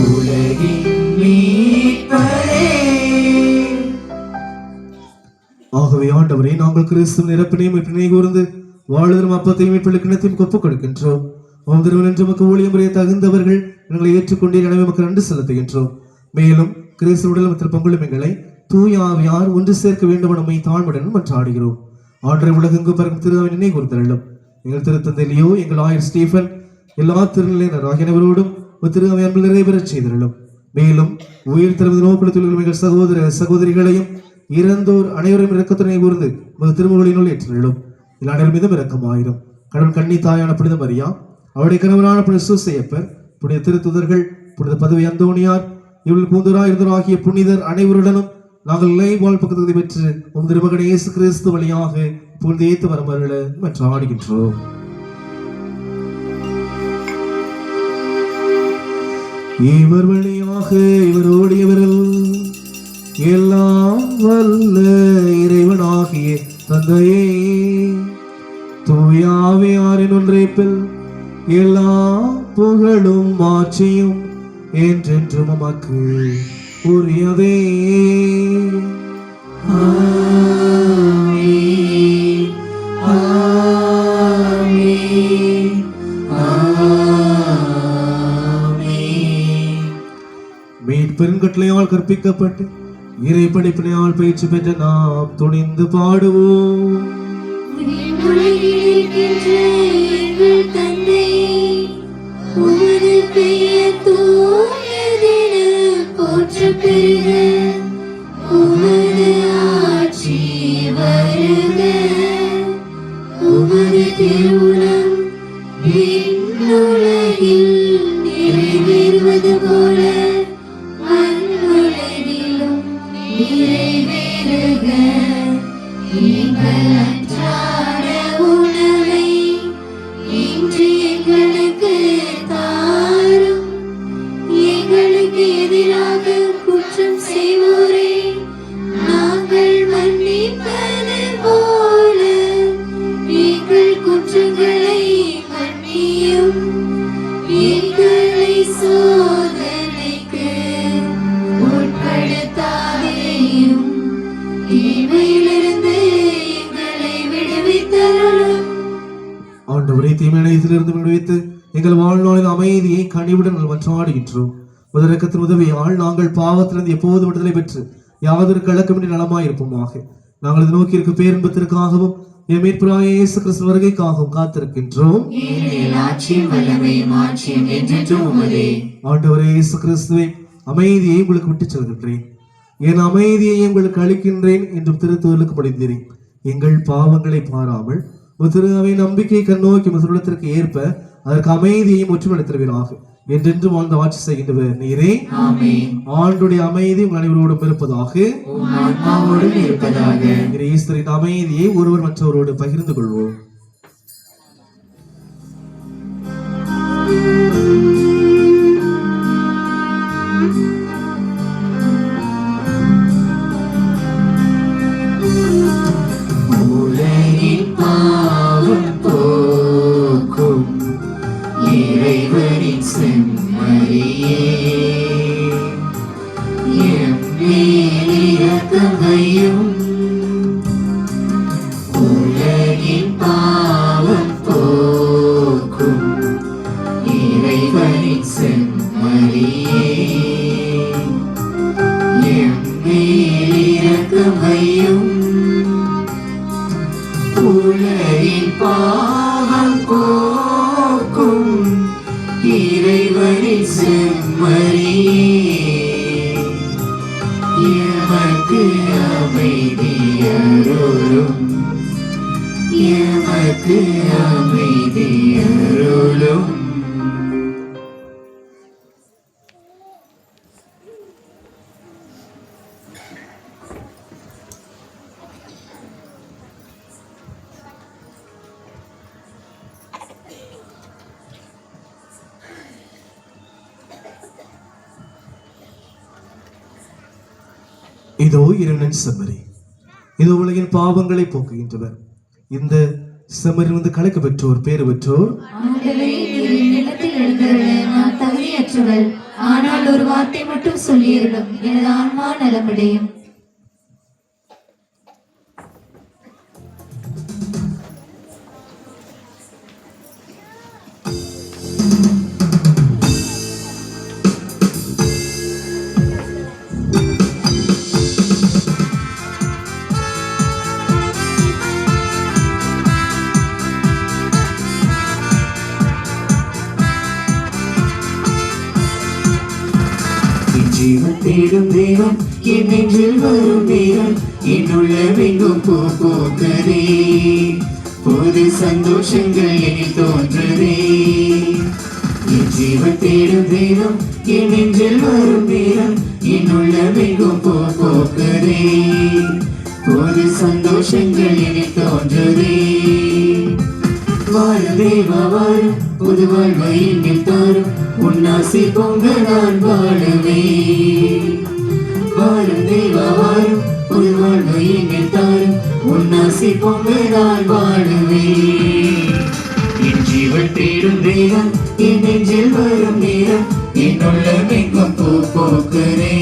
உலகின் மீட்பரே. ஆகவே ஆண்டவரே, நாங்கள் கிறிஸ்துவின் இறப்பினையும் மீட்பினை கூர்ந்து வாழ்தரும் அப்பத்தையும் மீட்புள்ள கிண்ணத்தையும் ஒப்புக் கொடுக்கின்றோம். உம் திருமணம் என்று நமக்கு ஊழியம் புரிய தகுந்தவர்கள் எங்களை ஏற்றுக்கொண்டே எனவே நமக்கு நன்றி செலுத்துகின்றோம். மேலும் கிறிஸ்து உடல் மற்றும் பங்குள்ள எங்களை தூய ஆவியார் ஒன்று சேர்க்க வேண்டும் நம்மை தாழ்வுடன் மன்றாடுகிறோம். ஆண்டரை உலகெங்கு பறக்கும் திருவை நினை கூர்த்தருளும். எங்கள் திருத்தந்தை லியோ, எங்கள் ஆயர் ஸ்டீஃபன், எல்லா திருநிலையினர் ஆகியவரோடும் திருவை அன்பில் நிறைவேறச் செய்திருளும். மேலும் உயிர் திறமை நோக்குள்ள எங்கள் சகோதர சகோதரிகளையும் இறந்தோர் அனைவரும் இரக்கத்துணை கூர்ந்து திருமுகளினுள் ஏற்றிருளும். அனைவரும் மீதும் இரக்கமாயிரும். கடவுள் கன்னி தாயான புனித மரியா, அவருடைய கணவனான புனித சூசையப்பர், புனித திருத்துதர்கள், புனித பதவி அந்தோணியார், இவள் பூந்தூராய் இருந்தோர் ஆகிய புனிதர் அனைவருடனும் நாங்கள் நிலை வாழ்ப்பு தகுதி பெற்று உம் திருமகன் இயேசு கிறிஸ்து வழியாக புகழ்ந்து ஏத்து வரமருள மன்றாடுகின்றோம். இவர் வழியாக இவரோடு இவரில் எல்லாம் வல்ல இறைவனாகிய தந்தையே, தூய ஆவியாரின் ஒன்றைப்பில் எல்லா புகழும் மாட்சியும் என்றென்றும் உமக்கு உரியதே. ஆமென், ஆமென், ஆமென். மீட்பெரும் கட்டளையால் கற்பிக்கப்பட்டு இறை படைப்பினையால் பயிற்சி பெற்ற நாம் துணிந்து பாடுவோம். எங்கள் தந்தை, உமது பெயர் தூயதென போற்றப் பெறுக. உமது ஆட்சி வருக. உமது திருவுளம் விண்ணுலகில் நிறைவேறுவது போல மண்ணுலகிலும் நிறைவேறுக. எங்கள் அன்றாட உணவை இன்று எங்களுக்கு தாரும். எங்களுக்கு எதிராக குற்றம் செய்வோரை நாங்கள் மன்னிப்பது போல எங்கள் குற்றங்களை ஆண்டவரே, தீமையிலிருந்து விடுவித்து எங்கள் வாழ்நாளில் அமைதியை கனிவுடன் மன்றாடுகின்றோம். முதலிரக்கத்தின் உதவியால் நாங்கள் பாவத்திலிருந்து எப்போதும் விடுதலை பெற்று யாதொரு கலக்கமின்றி நலமாயிருப்போமாக. நாங்கள் இது நோக்கி இருக்க பேரின்பத்திற்காகவும் என் மீட்பராகிய இயேசு கிறிஸ்து வருகைக்காகவும் காத்திருக்கின்றோம். ஆண்டவரே இயேசு கிறிஸ்துவே, அமைதியை உங்களுக்கு விட்டு செல்கின்றேன், என் அமைதியை உங்களுக்கு அளிக்கின்றேன் என்றும் திருத்தூதலுக்கு படித்தீரேன். எங்கள் பாவங்களை பாராமல் திரு அவை நம்பிக்கை கண்ணோக்கி முதலத்திற்கு ஏற்ப அதற்கு அமைதியையும் ஒற்றுமைப்படுத்துவீராக. என்றென்று வாழ்ந்து ஆட்சி செய்கின்றவர் நீரே. ஆண்டுடைய அமைதி உங்கள் அனைவரோடும் இருப்பதாக. ஈஸ்வரின் அமைதியை ஒருவர் மற்றவரோடு பகிர்ந்து கொள்வோம். இதோ இறைவனின் செம்மறி, இதோ உலகின் பாவங்களை போக்குகின்றவர். இந்த செம்மறிலிருந்து கலைக்க பெற்றோர், பேறு பெற்றோர். நான் தகுதியற்றவள், ஆனால் ஒரு வார்த்தை மட்டும் சொல்லியிருக்கும், எனது ஆன்மா நலமடையும். தேடும் தெய்வம் என் நெஞ்சில் வரும் நேரம் என்னுள்ளமெங்கும் பூ பூக்குதே, புது சந்தோஷங்கள் என்னில் தோன்றுதே. என் ஜீவன் தேடும் தெய்வம் என் நெஞ்சில் வரும் நேரம் என்னுள்ளமெங்கும் பூ பூக்குதே, புது சந்தோஷங்கள் என்னில் தோன்றுதே. வாழும் தேவா வாழும், புது வாழ்வை என்னில் தாரும், உன்னாசி பொங்க நான் வாழுவேன். வாழும் தேவா வாழும், புது வாழ்வை என்னில் தாரும், உன்னாசி பொங்க நான் வாழுவேன். என் ஜீவன் தேடும் தெய்வம் என் நெஞ்சில் வரும் நேரம் என்னுள்ளமெங்கும் பூ பூக்குதே,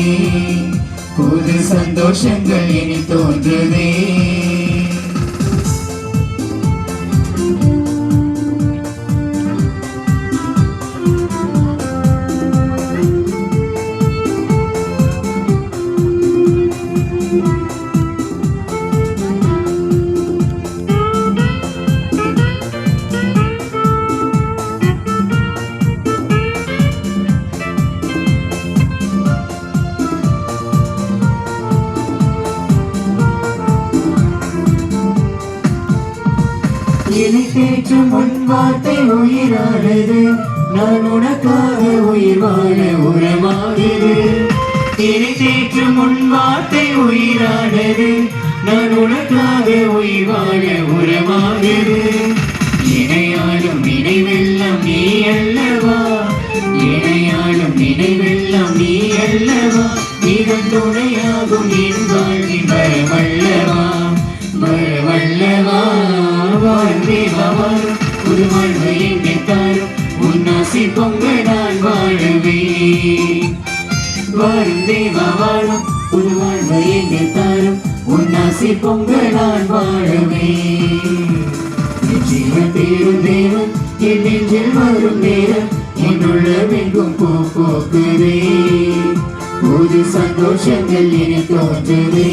புது சந்தோஷங்கள் என்னில் தோன்றுதே. என்னை தேற்றும் உன் வார்த்தை உயிரானது, நான் உனக்காக உயிர் வாழ உரமாகிறது. என்னை தேற்றும் உன் வார்த்தை உயிரானது, நான் உனக்காக உயிர் வாழ உரமாகிறது. இணையாலும் நினைவெல்லாம் நீ அல்லவா, இணையாலும் நினைவெல்லாம் நீ அல்லவா, இதன் துணையாகும் என் வாழ்வின் வரமல்லவா, வரமல்லவா. தேவா வாழும், புது வாழ்வை என்னில் தாரும், உன்னாசி பொங்க நான் வாழுவேன். வாழும் தேவா வாழும், புது வாழ்வை என்னில் தாரும், உன்னாசி பொங்க நான் வாழுவேன். ஜீவன் தேடும் தேவன் என் நெஞ்சில் வரும் நேரம் என்னுள்ளமெங்கும் பூ பூக்குதே புது சந்தோஷங்கள் இனி தோன்றுதே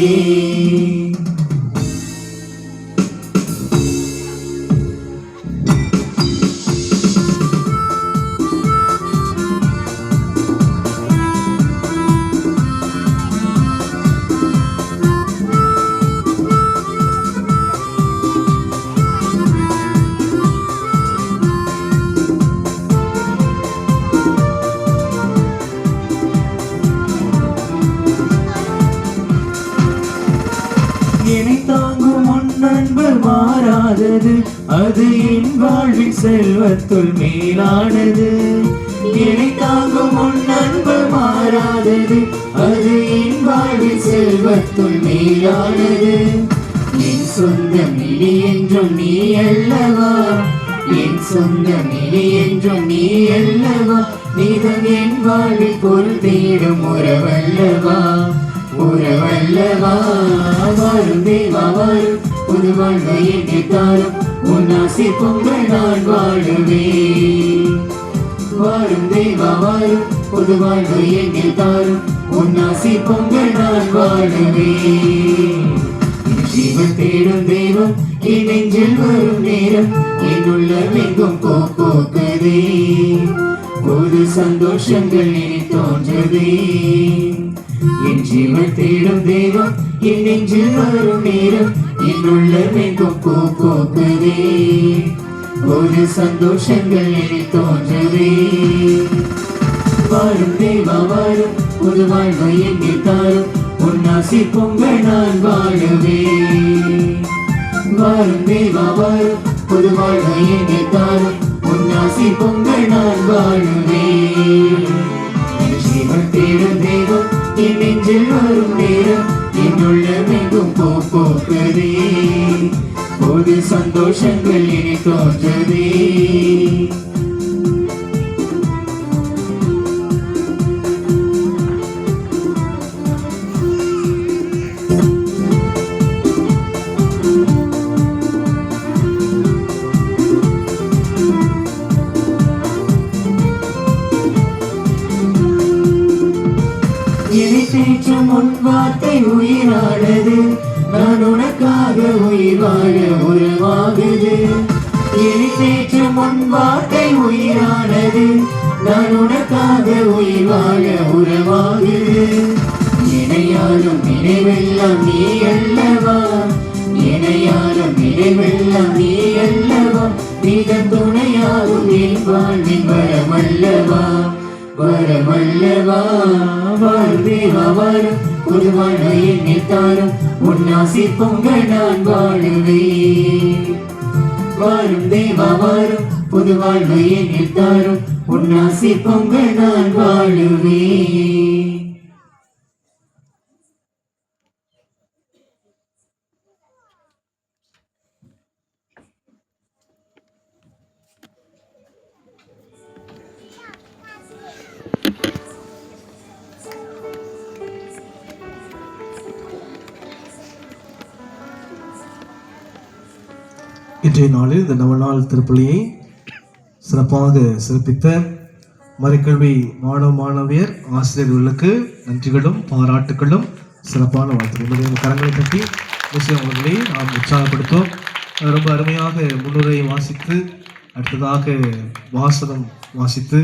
என்னை தாங்கும் உன் அன்பு மாறாதது அது என் வாழ்வின் செல்வத்துள் மேலானது என்னை தாங்கும் உன் அன்பு மாறாதது அது என் வாழ்வின் செல்வத்துள் மேலானது என் சொந்தம் இனி என்றும் நீ அல்லவா என் சொந்தம் இனி என்றும் நீ அல்லவா நீதான் என் வாழ்வில் பொருள் தேடும் உறவல்லவா உறவல்லவா வரும் தேவா வரும் புது வாழ்வை என்னை தாரும் உன் ஆசை பொங்கல் நான் வாழுவேன் வரும் தேவா வரும் புது வாழ்வை என்னை தாரும் உன் ஆசை பொங்கல் நான் வாழுவேன் ஜீவன் தேடும் தெய்வம் என் நெஞ்சில் வரும் நேரம் என்னுள்ளமெங்கும் பூ பூக்குதே புது சந்தோஷங்கள் இனி தோன்றுதே என் ஜீவன் தேடும் தெய்வம் என் நெஞ்சில் வரும் நேரம் என்னுள்ளமெங்கும் பூ பூக்குதே புது சந்தோஷங்கள் இனி தோன்றுதே வரும் தேவா வரும் புது வாழ்வை என்னை தாரும் உன் ஆசை பொங்கல் நான் வாழுவேன் வரும் தேவா வரும் புது வாழ்வை என்னை தாரும் உன் ஆசை பொங்கல் நான் வாழுவேன் ஜீவன் தேடும் தெய்வம் என் நெஞ்சில் வரும் நேரம் என்னுள்ளமெங்கும் பூ பூக்குதே புது சந்தோஷங்கள் இனி தோன்றுதே என்னை தேற்றும் உன் வார்த்தை உயிரானது நான் உனக்காக உயிர் வாழ உருவாகுது என்னை தேற்றும் உன் வார்த்தை உயிரானது நான் உனக்காக உயிர் வாழ உருவாகுது இணையாலும் நினைவெல்லாம் நீ அல்லவா இணையாலும் நினைவெல்லாம் நீ அல்லவா நீதன் துணையாகும் என் வாழ்வின் வரமல்லவா வரமல்லவா வரும் தேவா வரும் புது வாழ்வை என்னை தாரும் உன் ஆசை பொங்கல் நான் வாழுவேன் வரும் தேவா வரும் புது வாழ்வை என்னை தாரும் உன் ஆசை பொங்கல் நான் வாழுவேன் இன்றைய நாளில் இந்த நவநாள் திருப்பலியை சிறப்பாக சிறப்பித்த மறைக்கல்வி மாணவ மாணவியர் ஆசிரியர்களுக்கு நன்றிகளும் பாராட்டுகளும் சிறப்பான வாழ்த்துக்கள். கரங்களை தட்டி நிச்சயம் அவர்களை நாம் உற்சாகப்படுத்தோம். ரொம்ப அருமையாக முன்னுரை வாசித்து அடுத்ததாக வாசகம் வாசித்து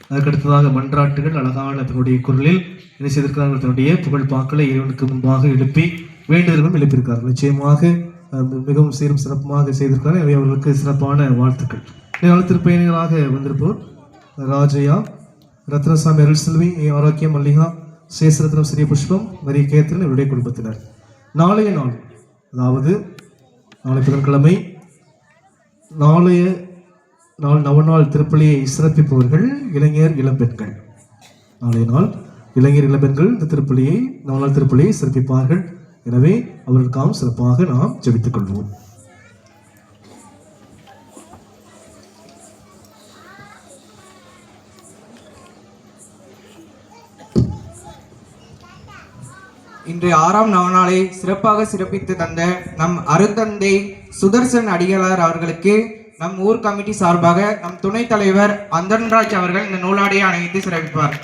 அதற்கடுத்ததாக மன்றாட்டுகள் அழகான தன்னுடைய குரலில் என்ன செய்திருக்கிறார்கள், தன்னுடைய புகழ் பாக்களை இறைவனுக்கு முன்பாக எழுப்பி வேண்டுதலும் எழுப்பியிருக்கிறார்கள். நிச்சயமாக மிகவும் சீரும் சிறப்புமாக செய்திருக்கிறார். எனவே அவர்களுக்கு சிறப்பான வாழ்த்துக்கள். திருப்பயணிகளாக வந்திருப்போர் ராஜையா, ரத்னசாமி, அருள் செல்வி, ஆரோக்கியம், மல்லிகா, சேஷரத்னம், சிறிய புஷ்பம், மரிய கேத்திரன் இவருடைய குடும்பத்தினர். நாளைய நாள், அதாவது நாளை புதன்கிழமை, நாளைய நாள் நவநாள் திருப்பலியை சிறப்பிப்பவர்கள் இளைஞர் இளம்பெண்கள். நாளைய நாள் இளைஞர் இளம்பெண்கள் இந்த திருப்பலியை நவநாள் திருப்பலியை சிறப்பிப்பார்கள். எனவே அவர்களுக்காக சிறப்பாக நாம் ஜெபித்துக் கொள்வோம். இன்று 6ஆம் நவநாளை சிறப்பாக சிறப்பித்து தந்த நம் அருத்தந்தை சுதர்சன் அடிகளார் அவர்களுக்கு நம் ஊர் கமிட்டி சார்பாக நம் துணைத் தலைவர் அந்தன்ராஜ் அவர்கள் இந்த நூலாடையை அணிவித்து சிறப்பிப்பார்.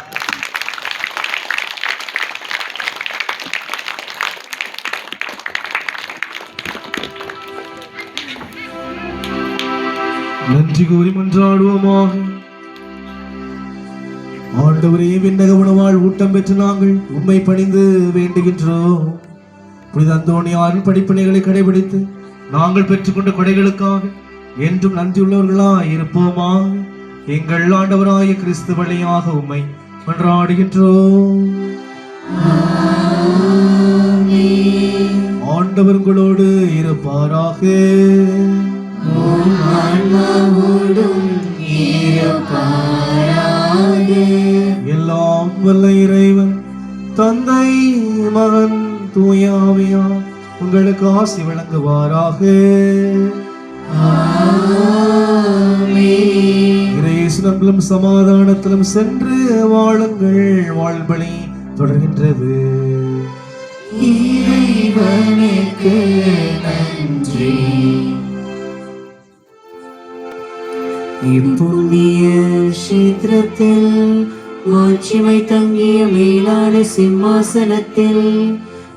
நன்றி கூறி மன்றாடுவோமாக. ஆண்டவரே, விண்ணக உணவால் ஊட்டம் பெற்று நாங்கள் உம்மை பணிந்து வேண்டுகின்றோம். புனித அந்தோணியாரின் படிப்பினைகளை கடைபிடித்து நாங்கள் பெற்றுக்கொண்ட கொடைகளுக்காக என்றும் நன்றியுள்ளவர்களாய் இருப்போமா. எங்கள் ஆண்டவராய கிறிஸ்து வழியாக உம்மை மன்றாடுகின்றோம். ஆண்டவர் உங்களோடு இருப்பாராக. எல்லாம் வல்ல இறைவன் தந்தை மகன் தூய ஆவியார் உங்களுக்கு ஆசி வழங்குவாராக. இயேசுவிலும் சமாதானத்திலும் சென்று வாழுங்கள். வாழ்பலி தொடர்கின்றது. இறைவனுக்கு நன்றி. இப்புண்ணிய கஷேத்திரத்தில் மாட்சிமை தங்கிய மேலான சிம்மாசனத்தில்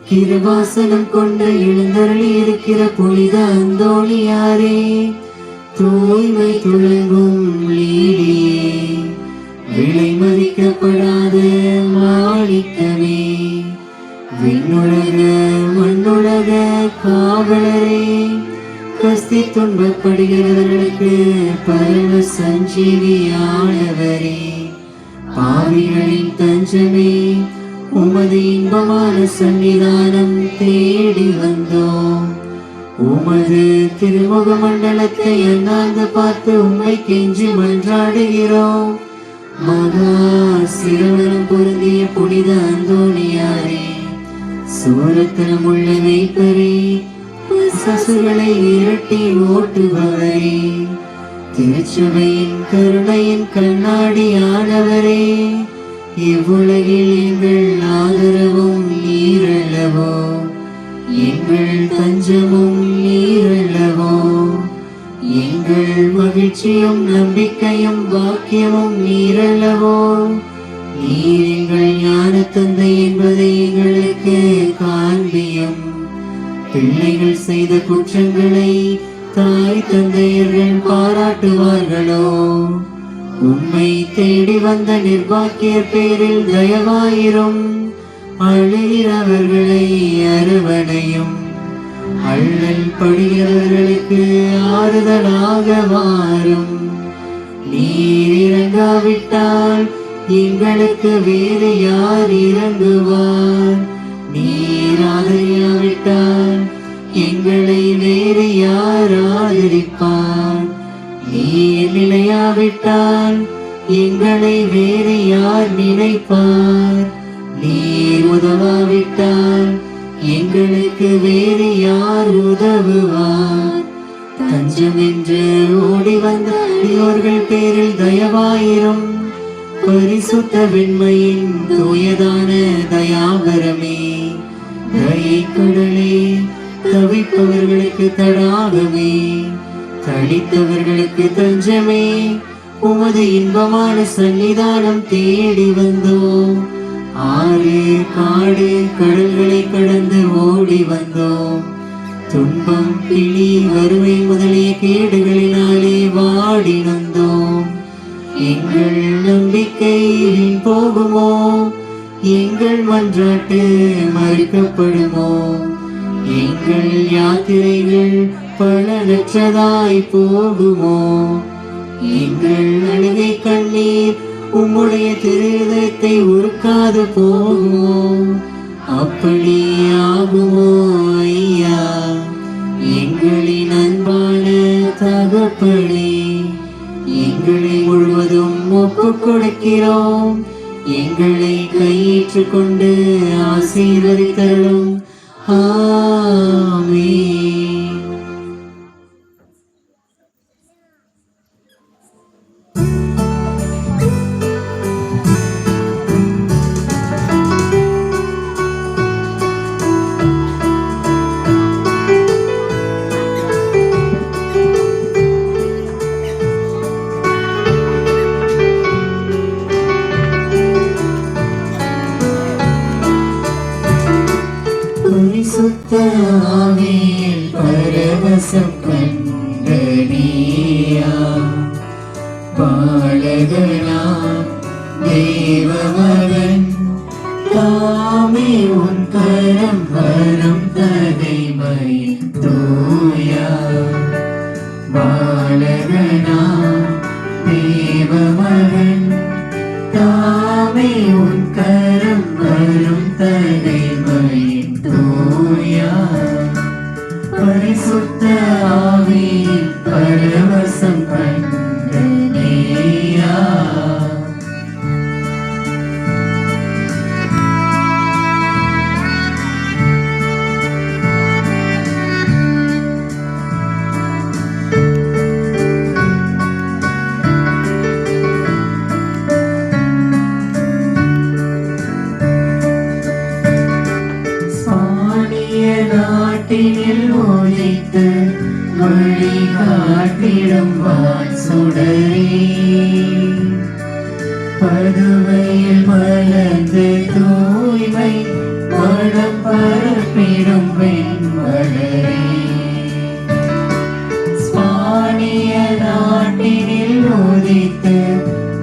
கிருபாசனம் கொண்டு எழுந்தருளி இருக்கிற புனித அந்தோணியாரே, தூய்மை துலங்கும் லீலியே, விலை மதிக்கப்படாத மாணிக்கமே, விண்ணுலக மண்ணுலக காவலரே, கஸ்தி துன்பப்படுகிறவர்களுக்கு பரம சஞ்சீவியானவரே, பாவிகளின் தஞ்சமே, உமது இன்பமான சன்னிதானம் தேடி வந்தோம். உமது திருமுக மண்டலத்தை அண்ணாந்து பார்த்து உம்மை கெஞ்சி மன்றாடுகிறோம். மகா சிறுவனம் பொருந்திய புனித அந்தோணியாரே, சூரத்தனம் உள்ள மேய்ப்பரே, சசுகளை விரட்டி ஓட்டுபவரே, திருச்சபையின் கருணையின் கண்ணாடியானவரே, இவ்வுலகில் எங்கள் ஆதரவும் நீரல்லவோ, எங்கள் தஞ்சமும் நீரல்லவோ, எங்கள் மகிழ்ச்சியும் நம்பிக்கையும் பாக்கியமும் நீரல்லவோ. நீர் எங்கள் ஞான தந்தை என்பதை எங்களுக்கு காண்பியும். பிள்ளைகள் செய்த குற்றங்களை தாய் தந்தையர்கள் பாராட்டுவார்களோ? உம்மை தேடி வந்த நிர்பாக்கியர் பேரில் தயவாயிரும். அழுகிறவர்களை அரவணையும். அள்ளல் படுகிறவர்களுக்கு ஆறுதலாக வாரும். நீர் இறங்காவிட்டால் எங்களுக்கு வேறு யார் இறங்குவார்? நீர் ஆதரியாவிட்டால் எங்களை வேறு யார் ஆதரிப்பார்? நீர் நினையாவிட்டால் எங்களை வேறு யார் நினைப்பார்? நீர் உதவாவிட்டால் எங்களுக்கு வேறு யார் உதவுவார்? தஞ்சம் என்று ஓடி வந்த அடியோர்கள் பேரில் தயவாயிரும். பரிசுத்த வெண்மையின் தூயதான தயாபரமே, தயை கடலே, தவிப்பவர்களுக்கு தடாகமே, தடித்தவர்களுக்கு தஞ்சமே, உமது இன்பமான சன்னிதானம் தேடி வந்தோம். ஆறு காடு கடல்களை கடந்து ஓடி வந்தோம். துன்பம் பிணி வறுமை முதலிய கேடுகளினாலே வாடி நொந்தோம். எங்கள் நம்பிக்கை வீண் போகுமோ? எங்கள் மன்றாட்டு மறுக்கப்படுமோ? எங்கள் யாத்திரைகள் பலனற்றதாய் போகுமோ? எங்கள் அழுகை கண்ணீர் உம்முடைய திருதயத்தை உருக்காது போகுமோ? அப்படி ஆகுமோ ஐயா? எங்களின் அன்பான தகப்பனே, எங்களை முழுவதும் ஒப்புக் கொடுக்கிறோம். எங்களை கையேற்றுக் கொண்டு ஆசீர்வதித்தருளும். ஆமென். பாலகனாம் தேவமகன் தாமே உன் கரம் வரும் தகைமை தூயா பாலகனாம் தேவமகன் தாமே உன் கரம் வரும் தகைமை தூயா பரிசுத்த ஆவியின் பரவசம் கண்ட நீயா நாட்டினில் ஒழித்து வழி காட்டிடும் வான் சுடரே பதுவையில் மலர்ந்து தூய்மை மனம் பரப்பிடும் வெண்மலரே ஸ்பானிய நாட்டினில் ஒழித்து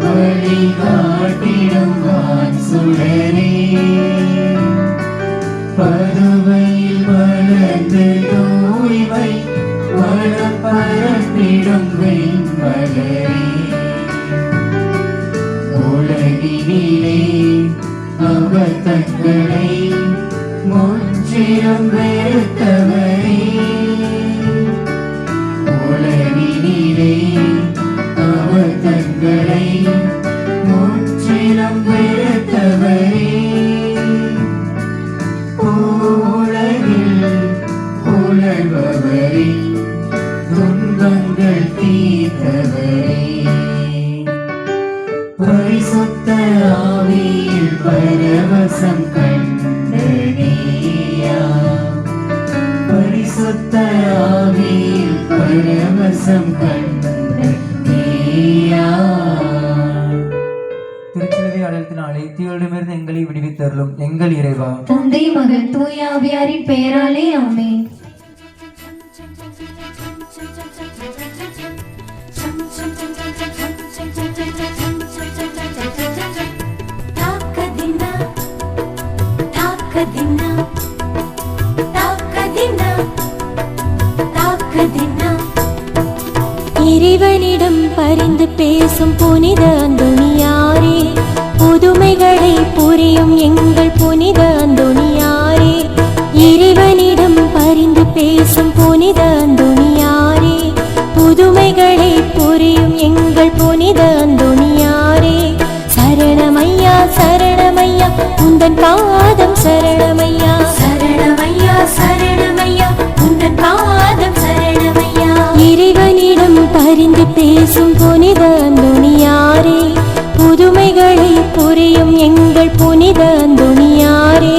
வழி காட்டிடும் வான் சுடரே பதுவையில் மலர்ந்து தூய்மை மனம் பரப்பிடும் வெண்மலரே உலகினிலே அவர் தங்களை முற்றிலும் வெறுத்தவரே உலகினிலே அவர் தங்களை முற்றிலும் வெறுத்தவரே உலகில் உழல்பவரே துன்பங்கள் தீர்த்தவரே பரிசுத்த ஆவியில் பரவசம் கண்ட நீயா பரிசுத்த ஆவியில் பரவசம் கண்ட நீயா திருச்சிலுவை அடையத்தினாலே தீயோடமிருந்து எங்களை விடுவித்தருளும் எங்கள் இறைவா. தந்தை மகன் தூய ஆவியாரின் பெயராலே ஆமென். இறைவனிடம் பரிந்து பேசும் புனித அந்தோணியாரே புதுமைகளை புரியும் எங்கள் புனித அந்தோணியாரே இறைவனிடம் பரிந்து பேசும் புனித அந்தோணியாரே புதுமைகளை புரியும் எங்கள் புனித அந்தோணியாரே சரணமையா சரணமையா உந்தன் பாதம் சரணமையா சரணமையா சரணமையா உந்தன் பாதம் சரணமையா இறைவனிடம் பரிந்து பேசும் புனித அந்தோணியாரே புதுமைகளை புரியும் எங்கள் புனித அந்தோணியாரே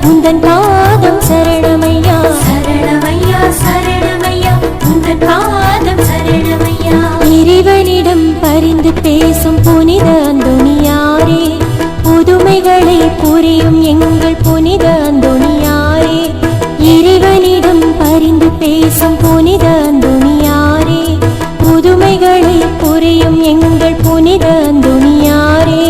உந்தன் பாதம் சரணமையா சரணமையா சரணமையா உந்தன் பாதம் சரணமையா இறைவனிடம் பரிந்து பேசும் புனித அந்தோணியாரே புதுமைகளை புரியும் எங்கள் புனித அந்தோணியாரே இறைவனிடம் பரிந்து பேசும் புனித அந்தோணியாரே புதுமைகள் பணி புரியும் எங்கள் புனித அந்தோணியாரே